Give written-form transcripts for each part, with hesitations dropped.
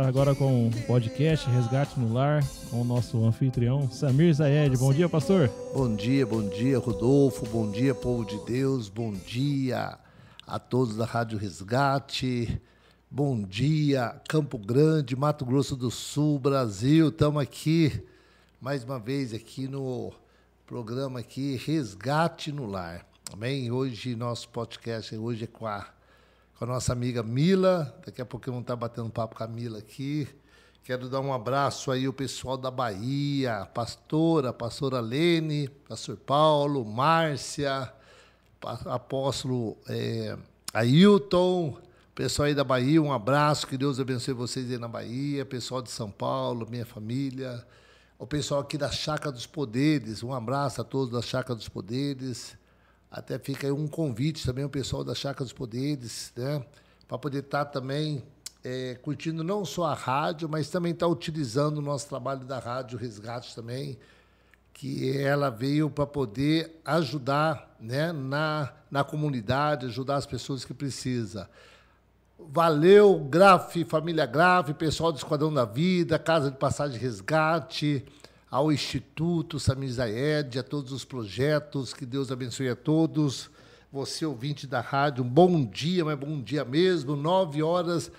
agora com o podcast Resgate no Lar, com o nosso anfitrião Samir Zayed. Bom dia, pastor. Bom dia, Rodolfo. Bom dia, povo de Deus. Bom dia a todos da Rádio Resgate. Bom dia, Campo Grande, Mato Grosso do Sul, Brasil. Estamos aqui, mais uma vez, aqui no programa aqui, Resgate no Lar. Amém? Hoje, nosso podcast hoje é com a nossa amiga Mila. Daqui a pouco eu vou estar batendo papo com a Mila aqui. Quero dar um abraço aí ao pessoal da Bahia, pastora Lene, pastor Paulo, Márcia, apóstolo Ailton, pessoal aí da Bahia, um abraço, que Deus abençoe vocês aí na Bahia, pessoal de São Paulo, minha família, o pessoal aqui da Chácara dos Poderes, um abraço a todos da Chácara dos Poderes. Até fica aí um convite também ao pessoal da Chácara dos Poderes, né? Para poder estar também curtindo não só a rádio, mas também estar utilizando o nosso trabalho da Rádio Resgate também, que ela veio para poder ajudar, né, na comunidade, ajudar as pessoas que precisam. Valeu, Graf, família Graf, pessoal do Esquadrão da Vida, Casa de Passagem Resgate, ao Instituto Samir Zayed, a todos os projetos, que Deus abençoe a todos. Você, ouvinte da rádio, um bom dia, mas bom dia mesmo, 9h02,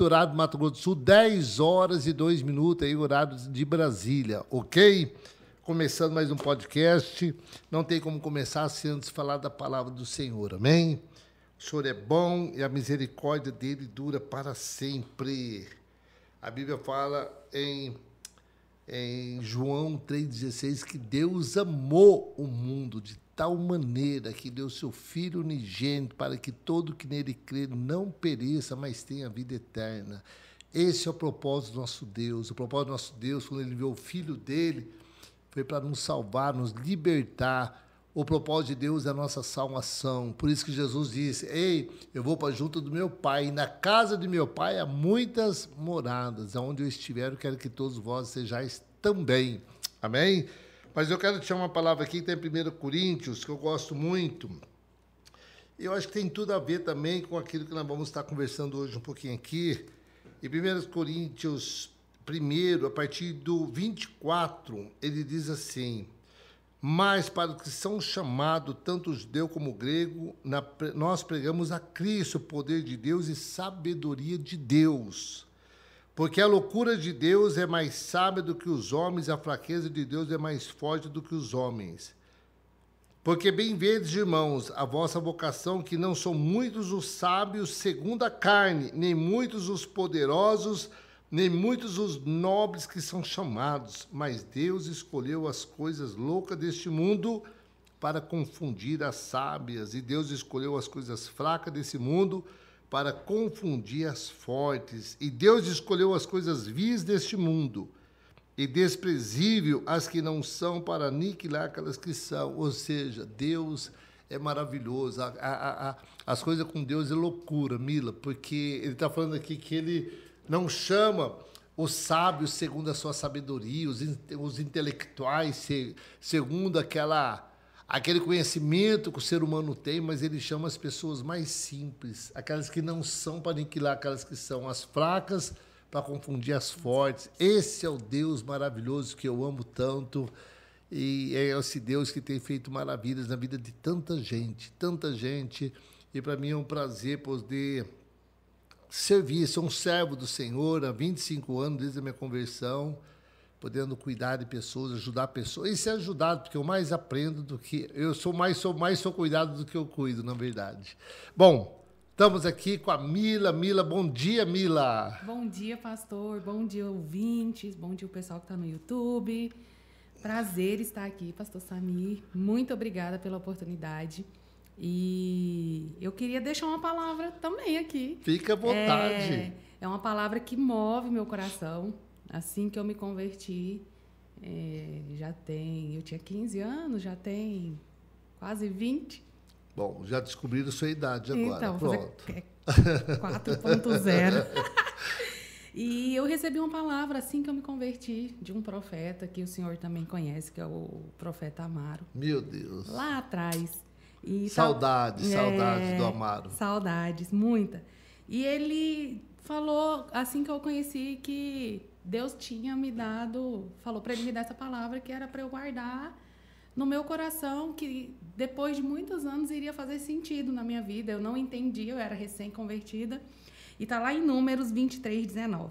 horário do Mato Grosso do Sul, 10h02, aí, horário de Brasília, ok? Começando mais um podcast, não tem como começar sem antes falar da palavra do Senhor, amém? O Senhor é bom e a misericórdia dele dura para sempre. A Bíblia fala em João 3,16, que Deus amou o mundo de tal maneira que deu seu Filho unigênito para que todo que nele crê não pereça, mas tenha vida eterna. Esse é o propósito do nosso Deus. O propósito do nosso Deus, quando ele enviou o Filho dele, foi para nos salvar, nos libertar. O propósito de Deus é a nossa salvação. Por isso que Jesus disse: ei, eu vou para junto do meu Pai, e na casa de meu Pai há muitas moradas. Aonde eu estiver, eu quero que todos vós sejais também. Amém? Mas eu quero te chamar uma palavra aqui que tem em 1 Coríntios, que eu gosto muito. Eu acho que tem tudo a ver também com aquilo que nós vamos estar conversando hoje um pouquinho aqui. Em 1 Coríntios 1, a partir do 24, ele diz assim: mas para os que são chamados, tanto judeu como grego, nós pregamos a Cristo, o poder de Deus e sabedoria de Deus. Porque a loucura de Deus é mais sábia do que os homens, e a fraqueza de Deus é mais forte do que os homens. Porque bem vedes, irmãos, a vossa vocação, que não são muitos os sábios segundo a carne, nem muitos os poderosos, nem muitos os nobres que são chamados, mas Deus escolheu as coisas loucas deste mundo para confundir as sábias, e Deus escolheu as coisas fracas desse mundo para confundir as fortes, e Deus escolheu as coisas vis deste mundo e desprezível as que não são, para aniquilar aquelas que são. Ou seja, Deus é maravilhoso. As coisas com Deus é loucura, Mila, porque ele está falando aqui que ele não chama os sábios segundo a sua sabedoria, os intelectuais segundo aquele conhecimento que o ser humano tem, mas ele chama as pessoas mais simples, aquelas que não são, para aniquilar aquelas que são, as fracas para confundir as fortes. Esse é o Deus maravilhoso que eu amo tanto, e é esse Deus que tem feito maravilhas na vida de tanta gente, e para mim é um prazer poder servir, sou um servo do Senhor há 25 anos, desde a minha conversão, podendo cuidar de pessoas, ajudar pessoas, e ser ajudado, porque eu mais aprendo do que... Eu sou cuidado do que eu cuido, na verdade. Bom, estamos aqui com a Mila. Mila, bom dia, Mila. Bom dia, pastor. Bom dia, ouvintes. Bom dia, o pessoal que está no YouTube. Prazer estar aqui, pastor Samir. Muito obrigada pela oportunidade. E eu queria deixar uma palavra também aqui. Fica à vontade. É uma palavra que move meu coração. Assim que eu me converti, eu tinha 15 anos, já tem quase 20. Bom, já descobriram a sua idade agora. Então, pronto. 4.0. E eu recebi uma palavra assim que eu me converti, de um profeta que o senhor também conhece, que é o profeta Amaro. Meu Deus. Lá atrás. E saudades do Amaro. Saudades, muita. E ele falou, assim que eu conheci, que Deus tinha me dado, falou para ele me dar essa palavra, que era para eu guardar no meu coração, que depois de muitos anos iria fazer sentido na minha vida. Eu não entendi, eu era recém-convertida. E está lá em Números 23:19.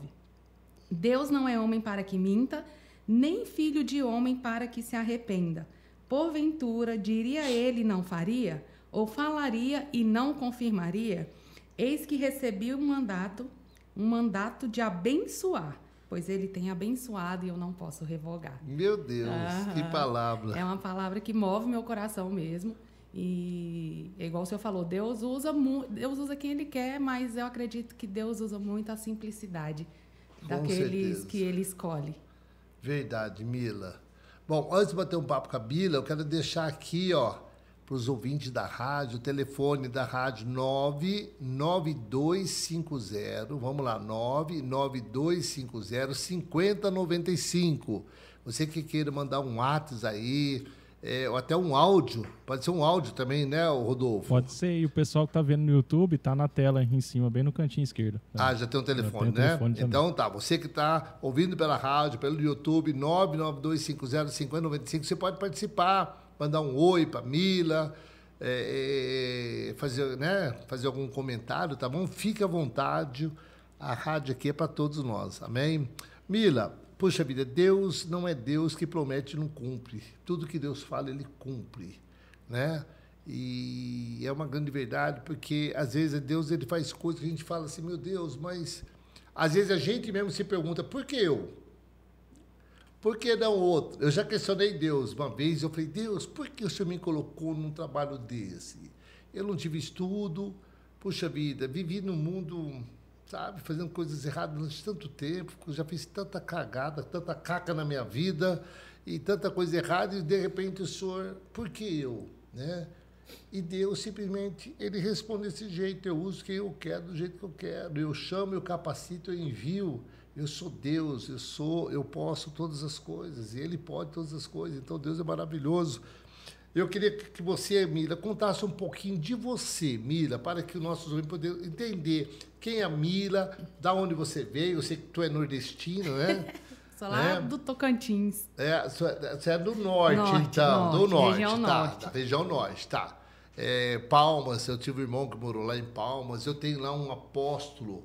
Deus não é homem para que minta, nem filho de homem para que se arrependa. Porventura, diria ele, não faria? Ou falaria e não confirmaria? Eis que recebi um mandato de abençoar, pois ele tem abençoado e eu não posso revogar. Meu Deus, que palavra. É uma palavra que move meu coração mesmo. E é igual o senhor falou, Deus usa quem ele quer, mas eu acredito que Deus usa muito a simplicidade daqueles que ele escolhe. Verdade, Mila. Bom, antes de bater um papo com a Mila, eu quero deixar aqui, para os ouvintes da rádio, o telefone da rádio 99250, vamos lá, 99250 5095. Você que queira mandar um WhatsApp aí, ou até um áudio, pode ser um áudio também, né, Rodolfo? Pode ser, e o pessoal que tá vendo no YouTube tá na tela em cima, bem no cantinho esquerdo. Ah, já tem um telefone, né? Então tá, você que tá ouvindo pela rádio, pelo YouTube, 99250 5095, você pode participar, mandar um oi para Mila, fazer algum comentário, tá bom? Fique à vontade, a rádio aqui é para todos nós, amém? Mila, puxa vida, Deus não é Deus que promete e não cumpre. Tudo que Deus fala, Ele cumpre, né? E é uma grande verdade, porque às vezes Deus ele faz coisas que a gente fala assim, meu Deus, mas às vezes a gente mesmo se pergunta, por que eu? Por que não outro? Eu já questionei Deus uma vez, eu falei, Deus, por que o Senhor me colocou num trabalho desse? Eu não tive estudo, puxa vida, vivi num mundo, sabe, fazendo coisas erradas durante tanto tempo, já fiz tanta cagada, tanta caca na minha vida, e tanta coisa errada, e de repente o Senhor, por que eu? Né? E Deus simplesmente, Ele responde desse jeito, eu uso quem eu quero, do jeito que eu quero, eu chamo, eu capacito, eu envio. Eu sou Deus, eu posso todas as coisas, e Ele pode todas as coisas, então Deus é maravilhoso. Eu queria que você, Mila, contasse um pouquinho de você, Mila, para que os nossos ouvintes possam entender quem é a Mila, da onde você veio, eu sei que tu é nordestina, né? Sou lá do Tocantins. Você é do norte, então, do norte, região norte. Da região norte, tá. Palmas, eu tive um irmão que morou lá em Palmas, eu tenho lá um apóstolo,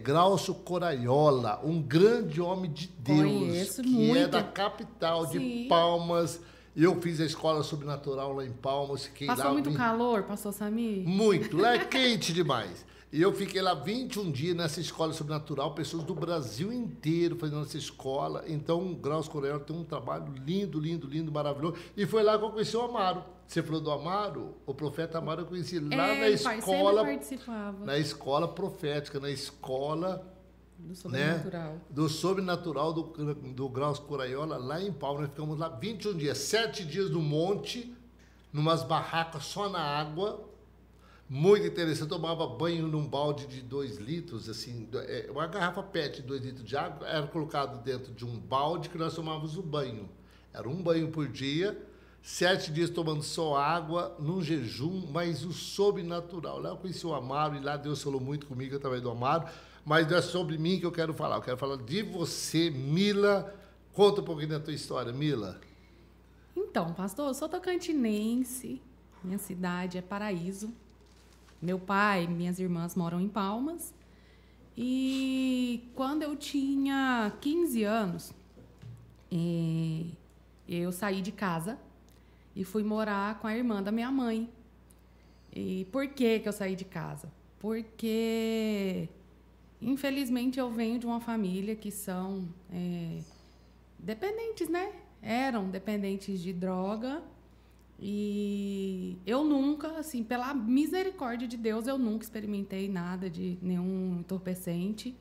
Glaucio Coraiola, um grande homem de Deus, conheço que muito. é da capital de Palmas. Eu fiz a escola sobrenatural lá em Palmas. Passou lá muito calor, pastor Samir? Muito, lá é quente demais. E eu fiquei lá 21 dias nessa escola sobrenatural, pessoas do Brasil inteiro fazendo essa escola. Então, o Glaucio Coraiola tem um trabalho lindo, lindo, lindo, maravilhoso. E foi lá que eu conheci o Amaro. Você falou do Amaro? O profeta Amaro eu conheci lá na escola. Participava. Na escola profética, na escola do sobrenatural. Né? Do sobrenatural do Glaucio Coraiola, lá em Palmas. Nós ficamos lá 21 dias, 7 dias no monte, numas barracas só na água. Muito interessante. Eu tomava banho num balde de 2 litros, assim, uma garrafa PET de 2 litros de água, era colocado dentro de um balde que nós tomávamos o banho. Era um banho por dia, 7 dias tomando só água, num jejum, mas o sobrenatural. Lá eu conheci o Amaro e lá Deus falou muito comigo através do Amaro, mas não é sobre mim que eu quero falar de você, Mila. Conta um pouquinho da tua história, Mila. Então, pastor, eu sou tocantinense, minha cidade é Paraíso. Meu pai e minhas irmãs moram em Palmas. E quando eu tinha 15 anos, eu saí de casa e fui morar com a irmã da minha mãe. E por que eu saí de casa? Porque, infelizmente, eu venho de uma família que são dependentes, né? Eram dependentes de droga. E eu nunca, assim, pela misericórdia de Deus, eu nunca experimentei nada de nenhum entorpecente.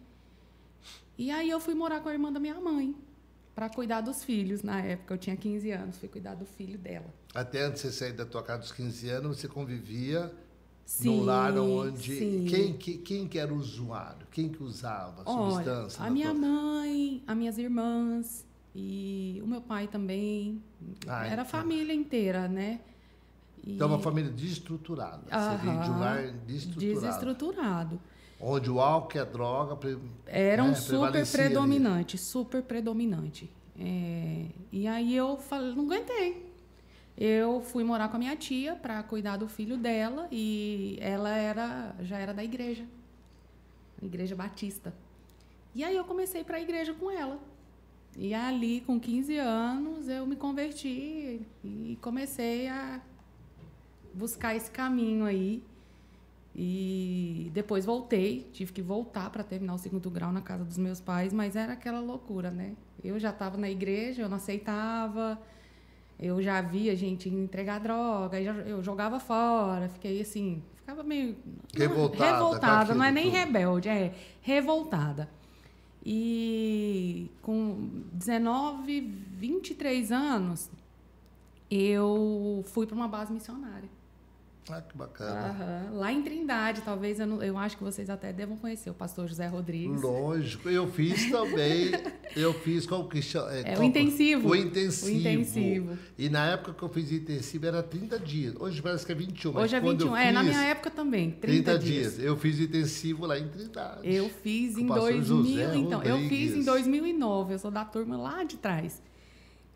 E aí eu fui morar com a irmã da minha mãe, para cuidar dos filhos. Na época, eu tinha 15 anos, fui cuidar do filho dela. Até antes de você sair da tua casa dos 15 anos, você convivia no lar onde... Sim. Quem que era o usuário? Quem que usava a substância? A minha mãe, as minhas irmãs... E o meu pai também. Era a família inteira, né? Então, uma família desestruturada. Você veio de um lar desestruturado. Desestruturado. Onde o álcool e a droga eram super prevaleciam predominante. E aí eu falei, não aguentei. Eu fui morar com a minha tia para cuidar do filho dela e ela já era da igreja batista. E aí eu comecei para a igreja com ela. E ali, com 15 anos, eu me converti e comecei a buscar esse caminho aí. E depois voltei, tive que voltar para terminar o 2º grau na casa dos meus pais, mas era aquela loucura, né? Eu já estava na igreja, eu não aceitava, eu já via gente entregar droga, eu jogava fora, fiquei assim, ficava meio... Revoltada, não é nem rebelde, é revoltada. E com 19, 23 anos, eu fui para uma base missionária. Ah, que bacana. Lá em Trindade, talvez, eu acho que vocês até devam conhecer o pastor José Rodrigues. Lógico, eu fiz também. Eu fiz qual que chama? O intensivo. O intensivo. O intensivo. E na época que eu fiz intensivo era 30 dias. Hoje parece que é 21. Hoje é 21. Na minha época também, 30 dias. Eu fiz intensivo lá em Trindade. Eu fiz em 2000. Então, eu fiz em 2009. Eu sou da turma lá de trás.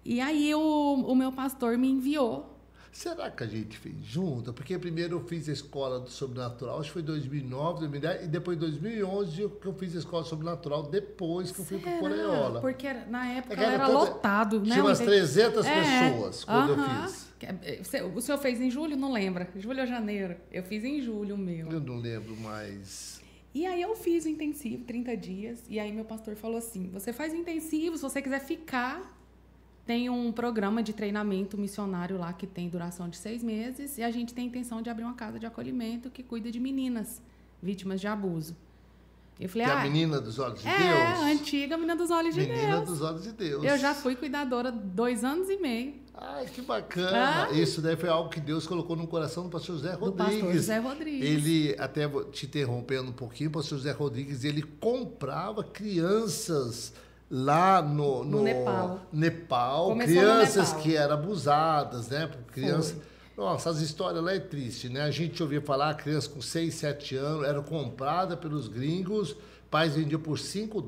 E aí o meu pastor me enviou. Será que a gente fez junto? Porque primeiro eu fiz a escola do sobrenatural, acho que foi 2009, 2010, e depois 2011 que eu fiz a escola sobrenatural, depois que eu fui para o Coreiola. Porque na época era lotado, né? Tinha umas 300 pessoas quando eu fiz. O senhor fez em julho? Não lembra? Julho ou janeiro? Eu fiz em julho o meu. Eu não lembro mais. E aí eu fiz o intensivo, 30 dias, e aí meu pastor falou assim, você faz o intensivo, se você quiser ficar... Tem um programa de treinamento missionário lá que tem duração de 6 meses e a gente tem a intenção de abrir uma casa de acolhimento que cuida de meninas vítimas de abuso. Eu falei, a menina dos olhos de Deus? A antiga menina dos olhos de Deus. Menina dos olhos de Deus. Eu já fui cuidadora 2 anos e meio. Ai, que bacana. Isso daí foi algo que Deus colocou no coração do pastor José Rodrigues. Do pastor José Rodrigues. Ele, até te interrompendo um pouquinho, o pastor José Rodrigues, ele comprava crianças... Lá no Nepal, crianças que eram abusadas, né? Crianças... Nossa, as histórias lá é triste, né? A gente ouvia falar, crianças com 6, 7 anos eram compradas pelos gringos, pais vendiam por $5,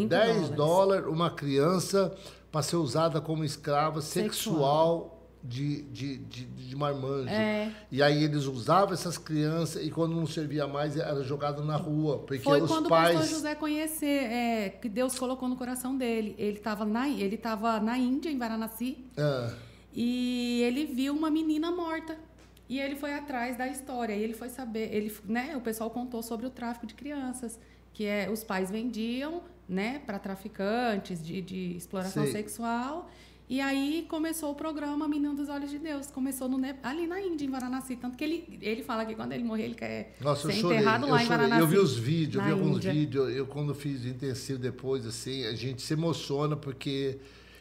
$10 uma criança para ser usada como escrava sexual de marmanjo. E aí eles usavam essas crianças e quando não servia mais era jogado na rua. Porque foi os quando pais... o pastor José conhecer, que Deus colocou no coração dele. Ele estava na Índia, em Varanasi, e ele viu uma menina morta. E ele foi atrás da história. E ele foi saber, o pessoal contou sobre o tráfico de crianças, que os pais vendiam, né, para traficantes de exploração sexual. E aí começou o programa Menino dos Olhos de Deus. Começou ali na Índia, em Varanasi. Tanto que ele fala que quando ele morrer, ele quer ser enterrado lá em Varanasi. Eu vi os vídeos, vi alguns vídeos. Eu, quando fiz o intensivo depois, assim, a gente se emociona porque...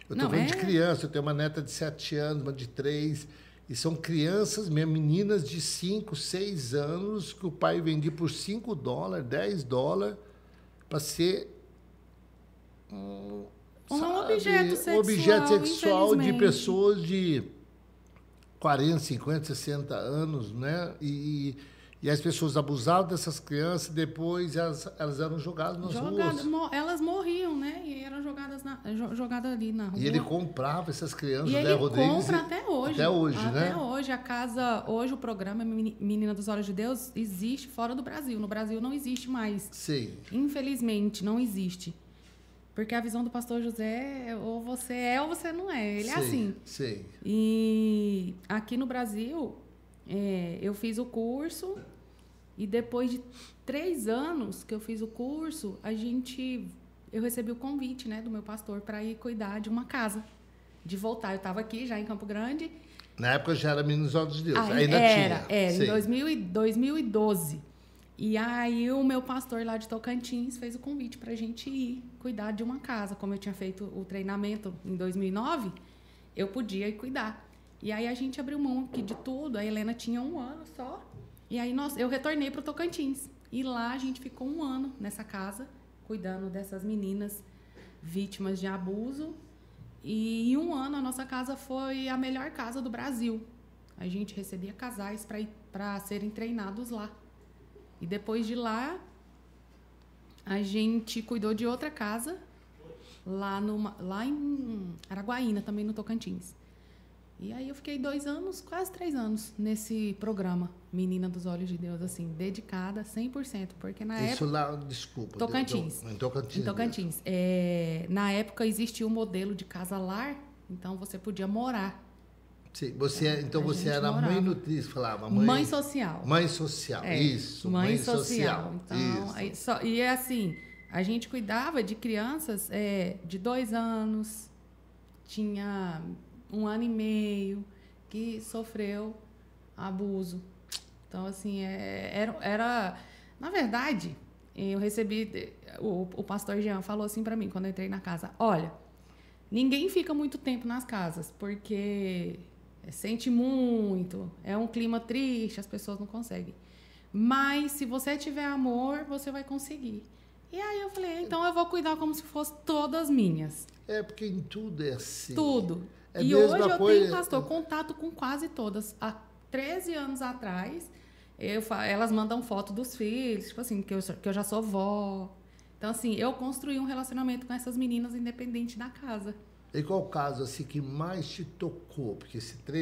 Eu estou falando de criança, eu tenho uma neta de 7 anos, uma de 3... E são crianças mesmo, meninas de 5, 6 anos, que o pai vendia por $5, $10, para ser... Um objeto sexual de pessoas de 40, 50, 60 anos, né? E as pessoas abusavam dessas crianças, depois elas eram jogadas nas ruas. Elas morriam, né? E eram jogadas ali na rua. E ele comprava essas crianças, e ele compra até hoje. Até hoje, né? Até hoje. Hoje o programa Menina dos Olhos de Deus existe fora do Brasil. No Brasil não existe mais. Sim. Infelizmente, não existe. Porque a visão do pastor José, ou você é ou você não é. Ele é assim. Sim. E aqui no Brasil, eu fiz o curso e depois de 3 anos que eu fiz o curso, eu recebi o convite, né, do meu pastor para ir cuidar de uma casa, de voltar. Eu estava aqui já em Campo Grande. Na época já era Meninos dos Olhos de Deus, ainda tinha. Em 2012. E aí o meu pastor lá de Tocantins fez o convite para a gente ir cuidar de uma casa. Como eu tinha feito o treinamento em 2009, eu podia ir cuidar. E aí a gente abriu mão aqui de tudo. A Helena tinha 1 ano só. E aí eu retornei para o Tocantins. E lá a gente ficou 1 ano nessa casa, cuidando dessas meninas vítimas de abuso. E em 1 ano a nossa casa foi a melhor casa do Brasil. A gente recebia casais para serem treinados lá. E depois de lá, a gente cuidou de outra casa, lá em Araguaína, também no Tocantins. E aí eu fiquei 2 anos, quase 3 anos, nesse programa Menina dos Olhos de Deus, assim, dedicada 100%, porque na época... Isso lá, desculpa. Tocantins. Em Tocantins. Em Tocantins. Na época existia o modelo de casa-lar, então você podia morar. Sim, então você era morava. mãe nutriz, falava. Mãe social. Mãe social, isso. Mãe social. Então, isso. E é assim, a gente cuidava de crianças de 2 anos, tinha 1 ano e meio, que sofreu abuso. Então, assim, era... Na verdade, eu recebi... O pastor Jean falou assim para mim, quando eu entrei na casa, olha, ninguém fica muito tempo nas casas, porque sente muito, é um clima triste, as pessoas não conseguem. Mas, se você tiver amor, você vai conseguir. E aí eu falei, então eu vou cuidar como se fossem todas minhas. Porque em tudo é assim. Tudo. E hoje eu tenho, pastor, contato com quase todas. Há 13 anos atrás, elas mandam foto dos filhos, tipo assim, que eu já sou vó. Então, assim, eu construí um relacionamento com essas meninas independente da casa. E qual o caso, assim, que mais te tocou? Porque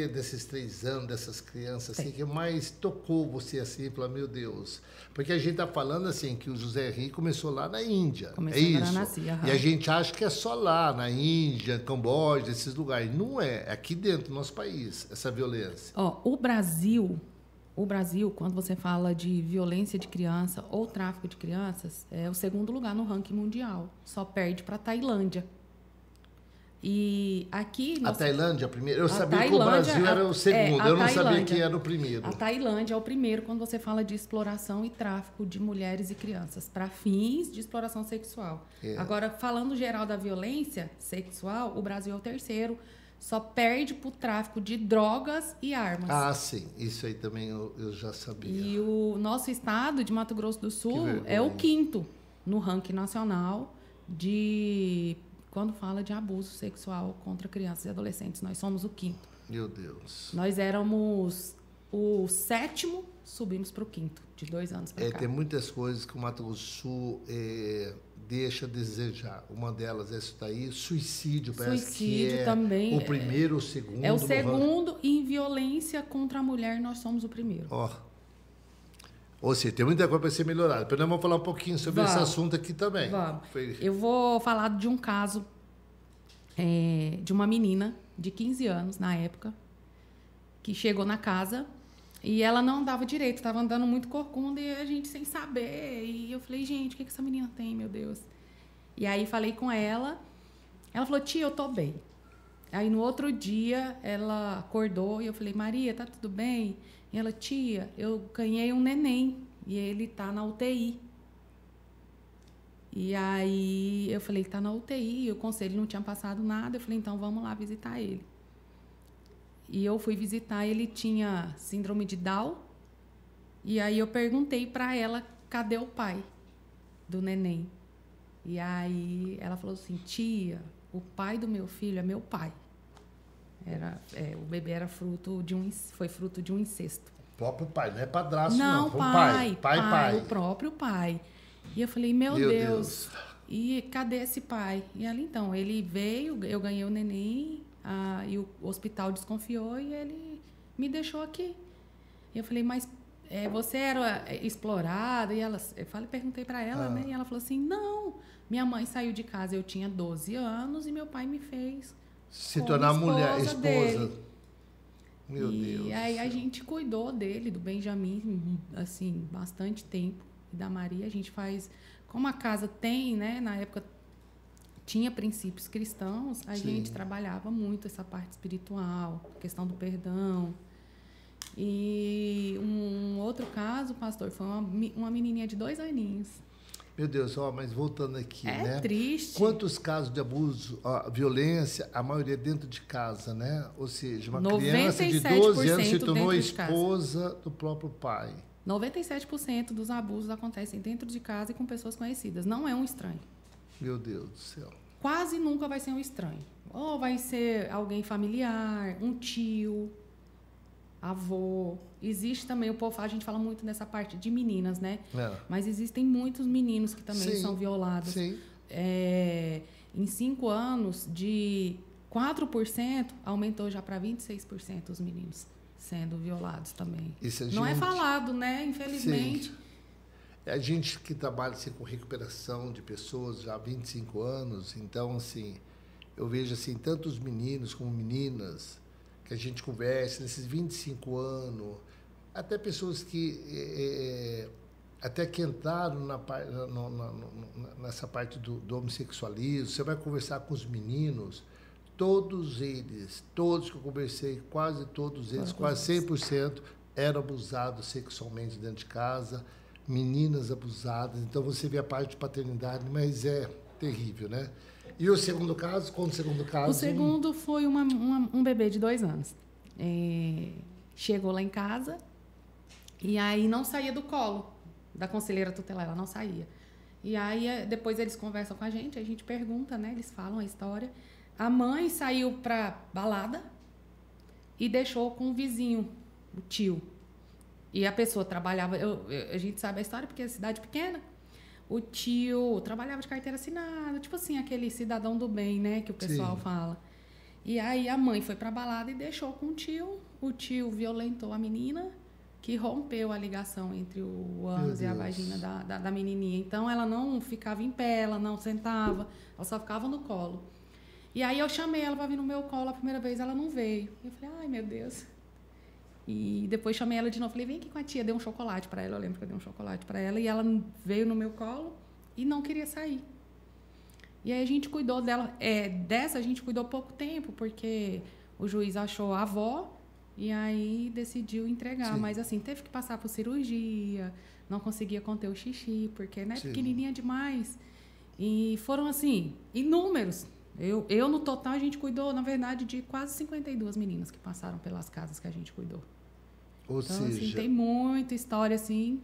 desses 3 anos, dessas crianças, assim, que mais tocou você, assim, falou, meu Deus. Porque a gente tá falando, assim, que o José Henrique começou lá na Índia. Começou isso. Lá nasci, E a gente acha que é só lá, na Índia, Camboja, esses lugares. Não é. É aqui dentro do nosso país, essa violência. O Brasil, quando você fala de violência de criança ou tráfico de crianças, é o 2º lugar no ranking mundial. Só perde para a Tailândia. E aqui... A Tailândia, primeiro. Eu sabia que o Brasil era o 2º, eu não sabia que era o primeiro. A Tailândia é o primeiro quando você fala de exploração e tráfico de mulheres e crianças, para fins de exploração sexual. Agora, falando geral da violência sexual, o Brasil é o 3º, só perde para o tráfico de drogas e armas. Ah, sim. Isso aí também eu já sabia. E o nosso estado de Mato Grosso do Sul é o 5º no ranking nacional de... Quando fala de abuso sexual contra crianças e adolescentes, nós somos o 5º. Meu Deus. Nós éramos o 7º, subimos para o 5º, de 2 anos para cá. Tem muitas coisas que o Mato Grosso do Sul deixa a desejar. Uma delas é isso daí, suicídio, parece que é também, o primeiro ou o 2º. É o 2º, e em violência contra a mulher nós somos o 1º. Ou seja, tem muita coisa para ser melhorada. Depois nós vamos falar um pouquinho sobre esse assunto aqui também. Vamos. Eu vou falar de um caso de uma menina de 15 anos, na época, que chegou na casa e ela não andava direito, estava andando muito corcunda e a gente sem saber. E eu falei, gente, o que essa menina tem, meu Deus? E aí falei com ela falou, tia, eu tô bem. Aí no outro dia ela acordou e eu falei, Maria, tá tudo bem? E ela, tia, eu ganhei um neném e ele tá na UTI. E aí eu falei, tá na UTI, o conselho não tinha passado nada. Eu falei, então vamos lá visitar ele. E eu fui visitar, ele tinha síndrome de Down. E aí eu perguntei para ela, cadê o pai do neném? E aí ela falou assim, tia, o pai do meu filho é meu pai. O bebê era foi fruto de um incesto. O próprio pai, não é padrasto, não. Foi pai. O próprio pai. E eu falei, meu Deus. E cadê esse pai? E ela, então, ele veio, eu ganhei o neném, e o hospital desconfiou e ele me deixou aqui. E eu falei, mas você era explorada? E ela, perguntei para ela, né? E ela falou assim, não, minha mãe saiu de casa, eu tinha 12 anos e meu pai me fez se tornar mulher, esposa dele. Meu Deus. E aí a gente cuidou dele, do Benjamin, assim, bastante tempo. E da Maria a gente faz... Como a casa tem, né? Na época tinha princípios cristãos, a gente trabalhava muito essa parte espiritual, questão do perdão. E um outro caso, pastor, foi uma menininha de 2 aninhos. Meu Deus, mas voltando aqui, né? É triste. Quantos casos de abuso, violência, a maioria dentro de casa, né? Ou seja, uma criança de 12 anos se tornou esposa do próprio pai. 97% dos abusos acontecem dentro de casa e com pessoas conhecidas. Não é um estranho. Meu Deus do céu. Quase nunca vai ser um estranho. Ou vai ser alguém familiar, um tio, avô. Existe também, a gente fala muito nessa parte de meninas, né? É. Mas existem muitos meninos que também Sim, são violados. Sim. Em 5 anos, de 4%, aumentou já para 26% os meninos sendo violados também. Não é falado, né? Infelizmente. Sim. A gente que trabalha assim, com recuperação de pessoas já há 25 anos, então, assim, eu vejo assim, tanto os meninos como meninas que a gente conversa nesses 25 anos, até pessoas que até que entraram nessa parte do homossexualismo. Você vai conversar com os meninos, todos que eu conversei, quase todos eles, quase 100%, eram abusados sexualmente dentro de casa, meninas abusadas. Então, você vê a parte de paternidade, mas é terrível, né? E o segundo caso? Qual o segundo caso? O segundo foi um bebê de 2 anos. Chegou lá em casa e aí não saía do colo da conselheira tutelar, ela não saía. E aí, depois eles conversam com a gente pergunta, né? Eles falam a história. A mãe saiu pra balada e deixou com o vizinho, o tio. E a pessoa trabalhava... a gente sabe a história porque é cidade pequena. O tio trabalhava de carteira assinada, tipo assim, aquele cidadão do bem, né? Que o pessoal fala. E aí a mãe foi pra balada e deixou com o tio. O tio violentou a menina, que rompeu a ligação entre o ânus e a vagina da menininha. Então, ela não ficava em pé, ela não sentava, ela só ficava no colo. E aí eu chamei ela para vir no meu colo a primeira vez, ela não veio. Eu falei, ai, meu Deus. E depois chamei ela de novo, falei, vem aqui com a tia, dei um chocolate para ela. Eu lembro que eu dei um chocolate para ela e ela veio no meu colo e não queria sair. E aí a gente cuidou dela. Dessa a gente cuidou pouco tempo, porque o juiz achou a avó e aí decidiu entregar. Sim. Mas assim, teve que passar por cirurgia, não conseguia conter o xixi, porque né, pequenininha demais. E foram assim, inúmeros. Eu, no total, a gente cuidou, na verdade, de quase 52 meninas que passaram pelas casas que a gente cuidou. Ou então, seja... assim, tem muita história, assim...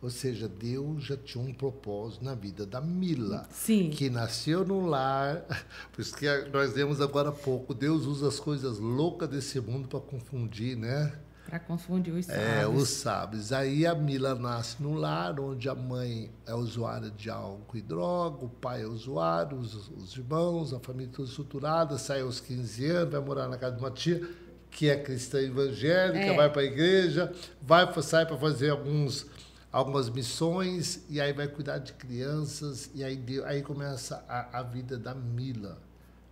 Ou seja, Deus já tinha um propósito na vida da Mila. Sim. Que nasceu no lar. Por isso que nós lemos agora há pouco. Deus usa as coisas loucas desse mundo para confundir, né? Para confundir os sábios. Os sábios. Aí a Mila nasce no lar, onde a mãe é usuária de álcool e droga, o pai é usuário, os irmãos, a família toda estruturada, sai aos 15 anos, vai morar na casa de uma tia, que é cristã evangélica, vai para a igreja, sai para fazer algumas missões, e aí vai cuidar de crianças, e aí começa a vida da Mila,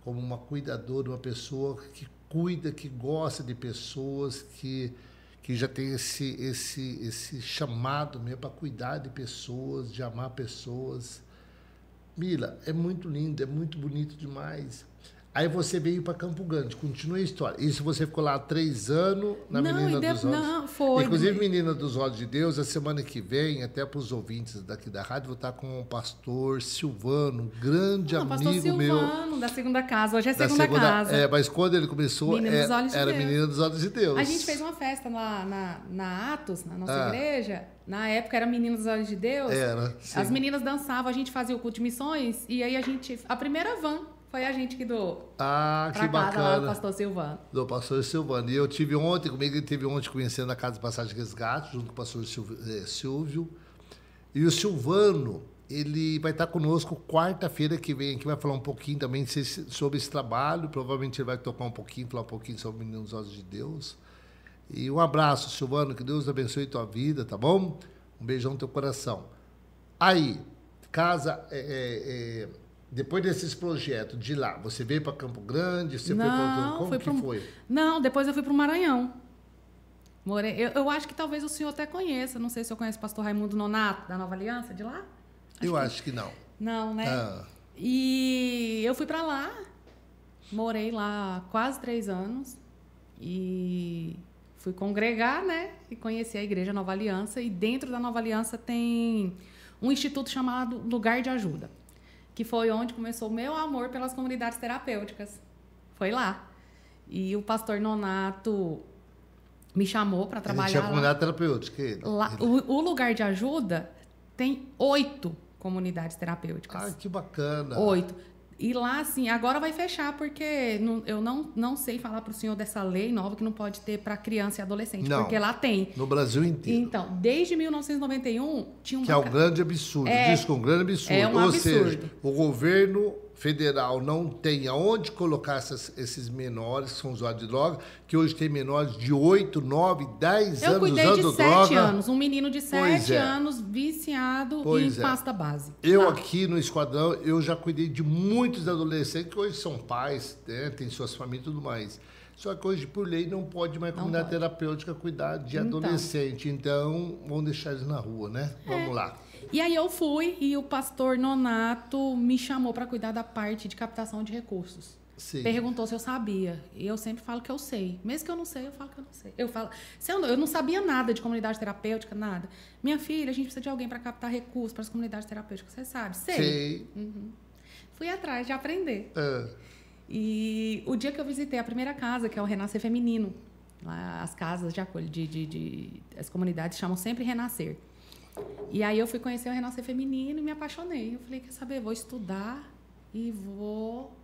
como uma cuidadora, uma pessoa que cuida, que gosta de pessoas, que já tem esse chamado mesmo para cuidar de pessoas, de amar pessoas. Mila, é muito lindo, é muito bonito demais. Aí você veio para Campo Grande, continua a história. Isso você ficou lá há 3 anos na Menina dos Olhos. Não, foi. Inclusive, Menina dos Olhos de Deus, a semana que vem, até para os ouvintes daqui da rádio, vou estar com o pastor Silvano, grande amigo pastor Silvano, meu. Da segunda casa. Hoje é segunda casa. Mas quando ele começou, era Menina dos Olhos de Deus. A gente fez uma festa na Atos, na nossa igreja. Na época era Menina dos Olhos de Deus. Era, sim. As meninas dançavam, a gente fazia o culto de missões. E aí a primeira van foi a gente que doou. Que bacana. Lá do pastor Silvano. Do pastor Silvano. E eu tive ontem, comigo ele teve ontem conhecendo a Casa de Passagem Resgate, junto com o pastor Silvio. E o Silvano, ele vai estar conosco quarta-feira que vem aqui, vai falar um pouquinho também sobre esse trabalho. Provavelmente ele vai tocar falar um pouquinho sobre o Menino dos Olhos de Deus. E um abraço, Silvano, que Deus abençoe tua vida, tá bom? Um beijão no teu coração. Aí, casa... Depois desses projetos de lá, você veio para Campo Grande? Você foi para outro... Como que foi? Não, depois eu fui para o Maranhão. Eu acho que talvez o senhor até conheça. Não sei se eu conheço o pastor Raimundo Nonato, da Nova Aliança, de lá. Acho que não. Não, né? E eu fui para lá. Morei lá quase 3 anos. E fui congregar, né? E conheci a Igreja Nova Aliança. E dentro da Nova Aliança tem um instituto chamado Lugar de Ajuda, que foi onde começou o meu amor pelas comunidades terapêuticas. Foi lá. E o pastor Nonato me chamou para trabalhar lá. Tinha comunidade terapêutica? Lá, o Lugar de Ajuda tem 8 comunidades terapêuticas. Que bacana. 8. E lá, assim, agora vai fechar, porque eu não sei falar para o senhor dessa lei nova que não pode ter para criança e adolescente, Não, porque lá tem. no Brasil inteiro. Então, desde 1991, tinha uma... Que é um grande absurdo. Diz que é um grande absurdo. É um Ou absurdo. seja, o governo federal não tem aonde colocar esses menores que são usuários de droga, que hoje tem menores de 8, 9, 10 Eu anos cuidei usando de droga. 7 anos, um menino de 7 é. anos viciado Pois em é. pasta base. Eu Lá. aqui no Esquadrão, eu já cuidei de muitos adolescentes que hoje são pais, né, têm suas famílias e tudo mais. Só que hoje, por lei, não pode mais comunidade terapêutica cuidar de adolescente. Então, vamos deixar eles na rua, né? Vamos lá. E aí eu fui e o pastor Nonato me chamou para cuidar da parte de captação de recursos. Sim. Perguntou se eu sabia. E eu sempre falo que eu sei. Mesmo que eu não sei, eu falo que eu não sei. Eu falo, eu não sabia nada de comunidade terapêutica, nada. Minha filha, a gente precisa de alguém para captar recursos para as comunidades terapêuticas. Você sabe? Sei. Fui atrás de aprender. E o dia que eu visitei a primeira casa, que é o Renascer Feminino, lá, as casas de acolho, as comunidades chamam sempre Renascer. E aí eu fui conhecer o Renascer Feminino e me apaixonei. Eu falei, quer saber, vou estudar e vou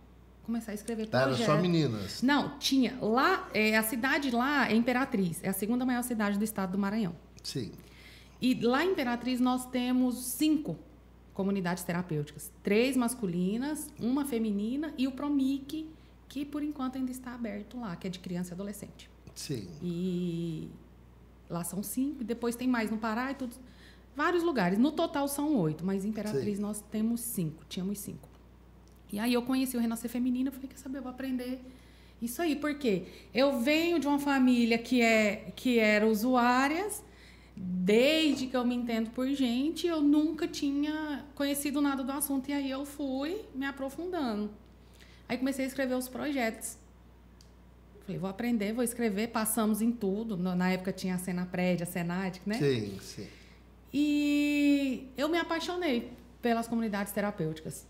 começar a escrever projetos. Era só meninas? Não, tinha. Lá, a cidade lá é Imperatriz, é a segunda maior cidade do estado do Maranhão. Sim. E lá em Imperatriz nós temos 5 comunidades terapêuticas. 3 masculinas, 1 feminina e o Promic, que por enquanto ainda está aberto lá, que é de criança e adolescente. Sim. E lá são 5, e depois tem mais no Pará e tudo. Vários lugares. No total são 8, mas em Imperatriz Sim. nós tínhamos 5. E aí eu conheci o Renascer Feminino, eu falei, quer saber, eu vou aprender isso aí. Por quê? Eu venho de uma família que era usuárias, desde que eu me entendo por gente, eu nunca tinha conhecido nada do assunto. E aí eu fui me aprofundando. Aí comecei a escrever os projetos. Falei, vou aprender, vou escrever, passamos em tudo. Na época tinha a Senapred, a Senadic, né? Sim, sim. E eu me apaixonei pelas comunidades terapêuticas.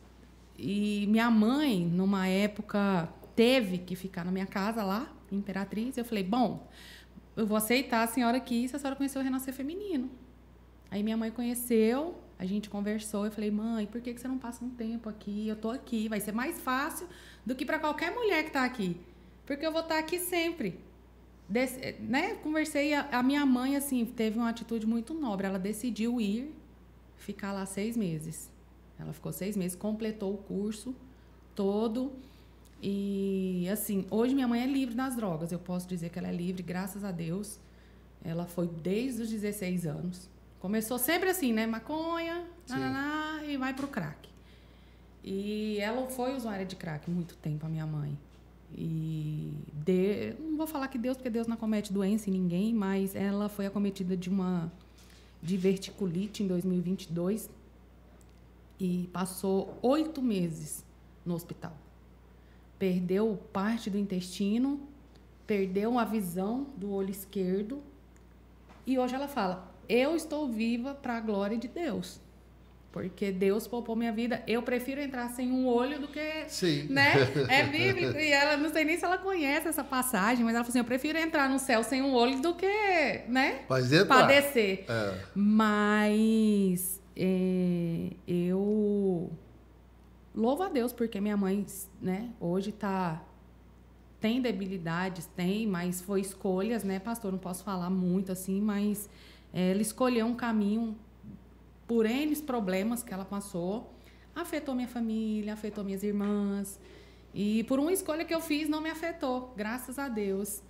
E minha mãe, numa época, teve que ficar na minha casa lá, em Imperatriz. Eu falei, bom, eu vou aceitar, a senhora quis, a senhora conheceu o Renascer Feminino. Aí minha mãe conheceu, a gente conversou. Eu falei, mãe, por que você não passa um tempo aqui? Eu tô aqui, vai ser mais fácil do que para qualquer mulher que tá aqui. Porque eu vou estar aqui sempre. Né? Conversei, a minha mãe assim teve uma atitude muito nobre, ela decidiu ir ficar lá 6 meses, ela ficou 6 meses, completou o curso todo e assim, hoje minha mãe é livre das drogas, eu posso dizer que ela é livre, graças a Deus. Ela foi desde os 16 anos, começou sempre assim, né, maconha, e vai pro crack, e ela foi usuária de crack muito tempo, a minha mãe. E não vou falar que Deus, porque Deus não acomete doença em ninguém, mas ela foi acometida de verticulite em 2022 e passou 8 meses no hospital. Perdeu parte do intestino, perdeu a visão do olho esquerdo e hoje ela fala, eu estou viva para a glória de Deus. Porque Deus poupou minha vida. Eu prefiro entrar sem um olho do que... Sim. Né? É bíblico. E ela, não sei nem se ela conhece essa passagem, mas ela falou assim, eu prefiro entrar no céu sem um olho do que, né? Padecer. Mas eu louvo a Deus, porque minha mãe, né, hoje tem debilidades, mas foi escolhas, né, pastor? Não posso falar muito assim, mas ela escolheu um caminho... por N problemas que ela passou, afetou minha família, afetou minhas irmãs. E por uma escolha que eu fiz, não me afetou, graças a Deus.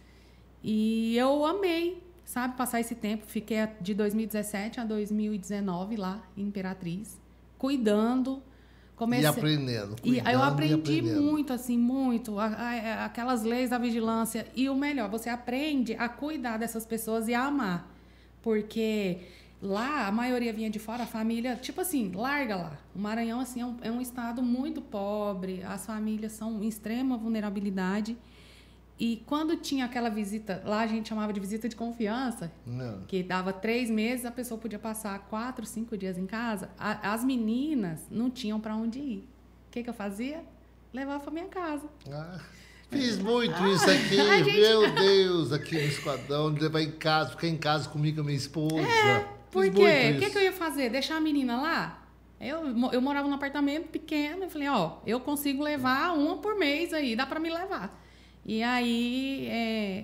E eu amei, sabe, passar esse tempo. Fiquei de 2017 a 2019 lá em Imperatriz, cuidando. E aprendendo. E eu aprendi muito, assim, muito. Aquelas leis da vigilância. E o melhor, você aprende a cuidar dessas pessoas e a amar. Porque... lá, a maioria vinha de fora, a família, tipo assim, larga lá. O Maranhão, assim, é um estado muito pobre, as famílias são em extrema vulnerabilidade. E quando tinha aquela visita, lá a gente chamava de visita de confiança, que dava 3 meses, a pessoa podia passar 4, 5 dias em casa, as meninas não tinham para onde ir. O que eu fazia? Levava para minha casa. Fiz muito isso aqui, meu Deus, aqui no Esquadrão, levar em casa, ficar em casa comigo com a minha esposa. Por quê? O que eu ia fazer? Deixar a menina lá? Eu morava num apartamento pequeno, eu falei, ó, eu consigo levar uma por mês aí, dá para me levar. E aí,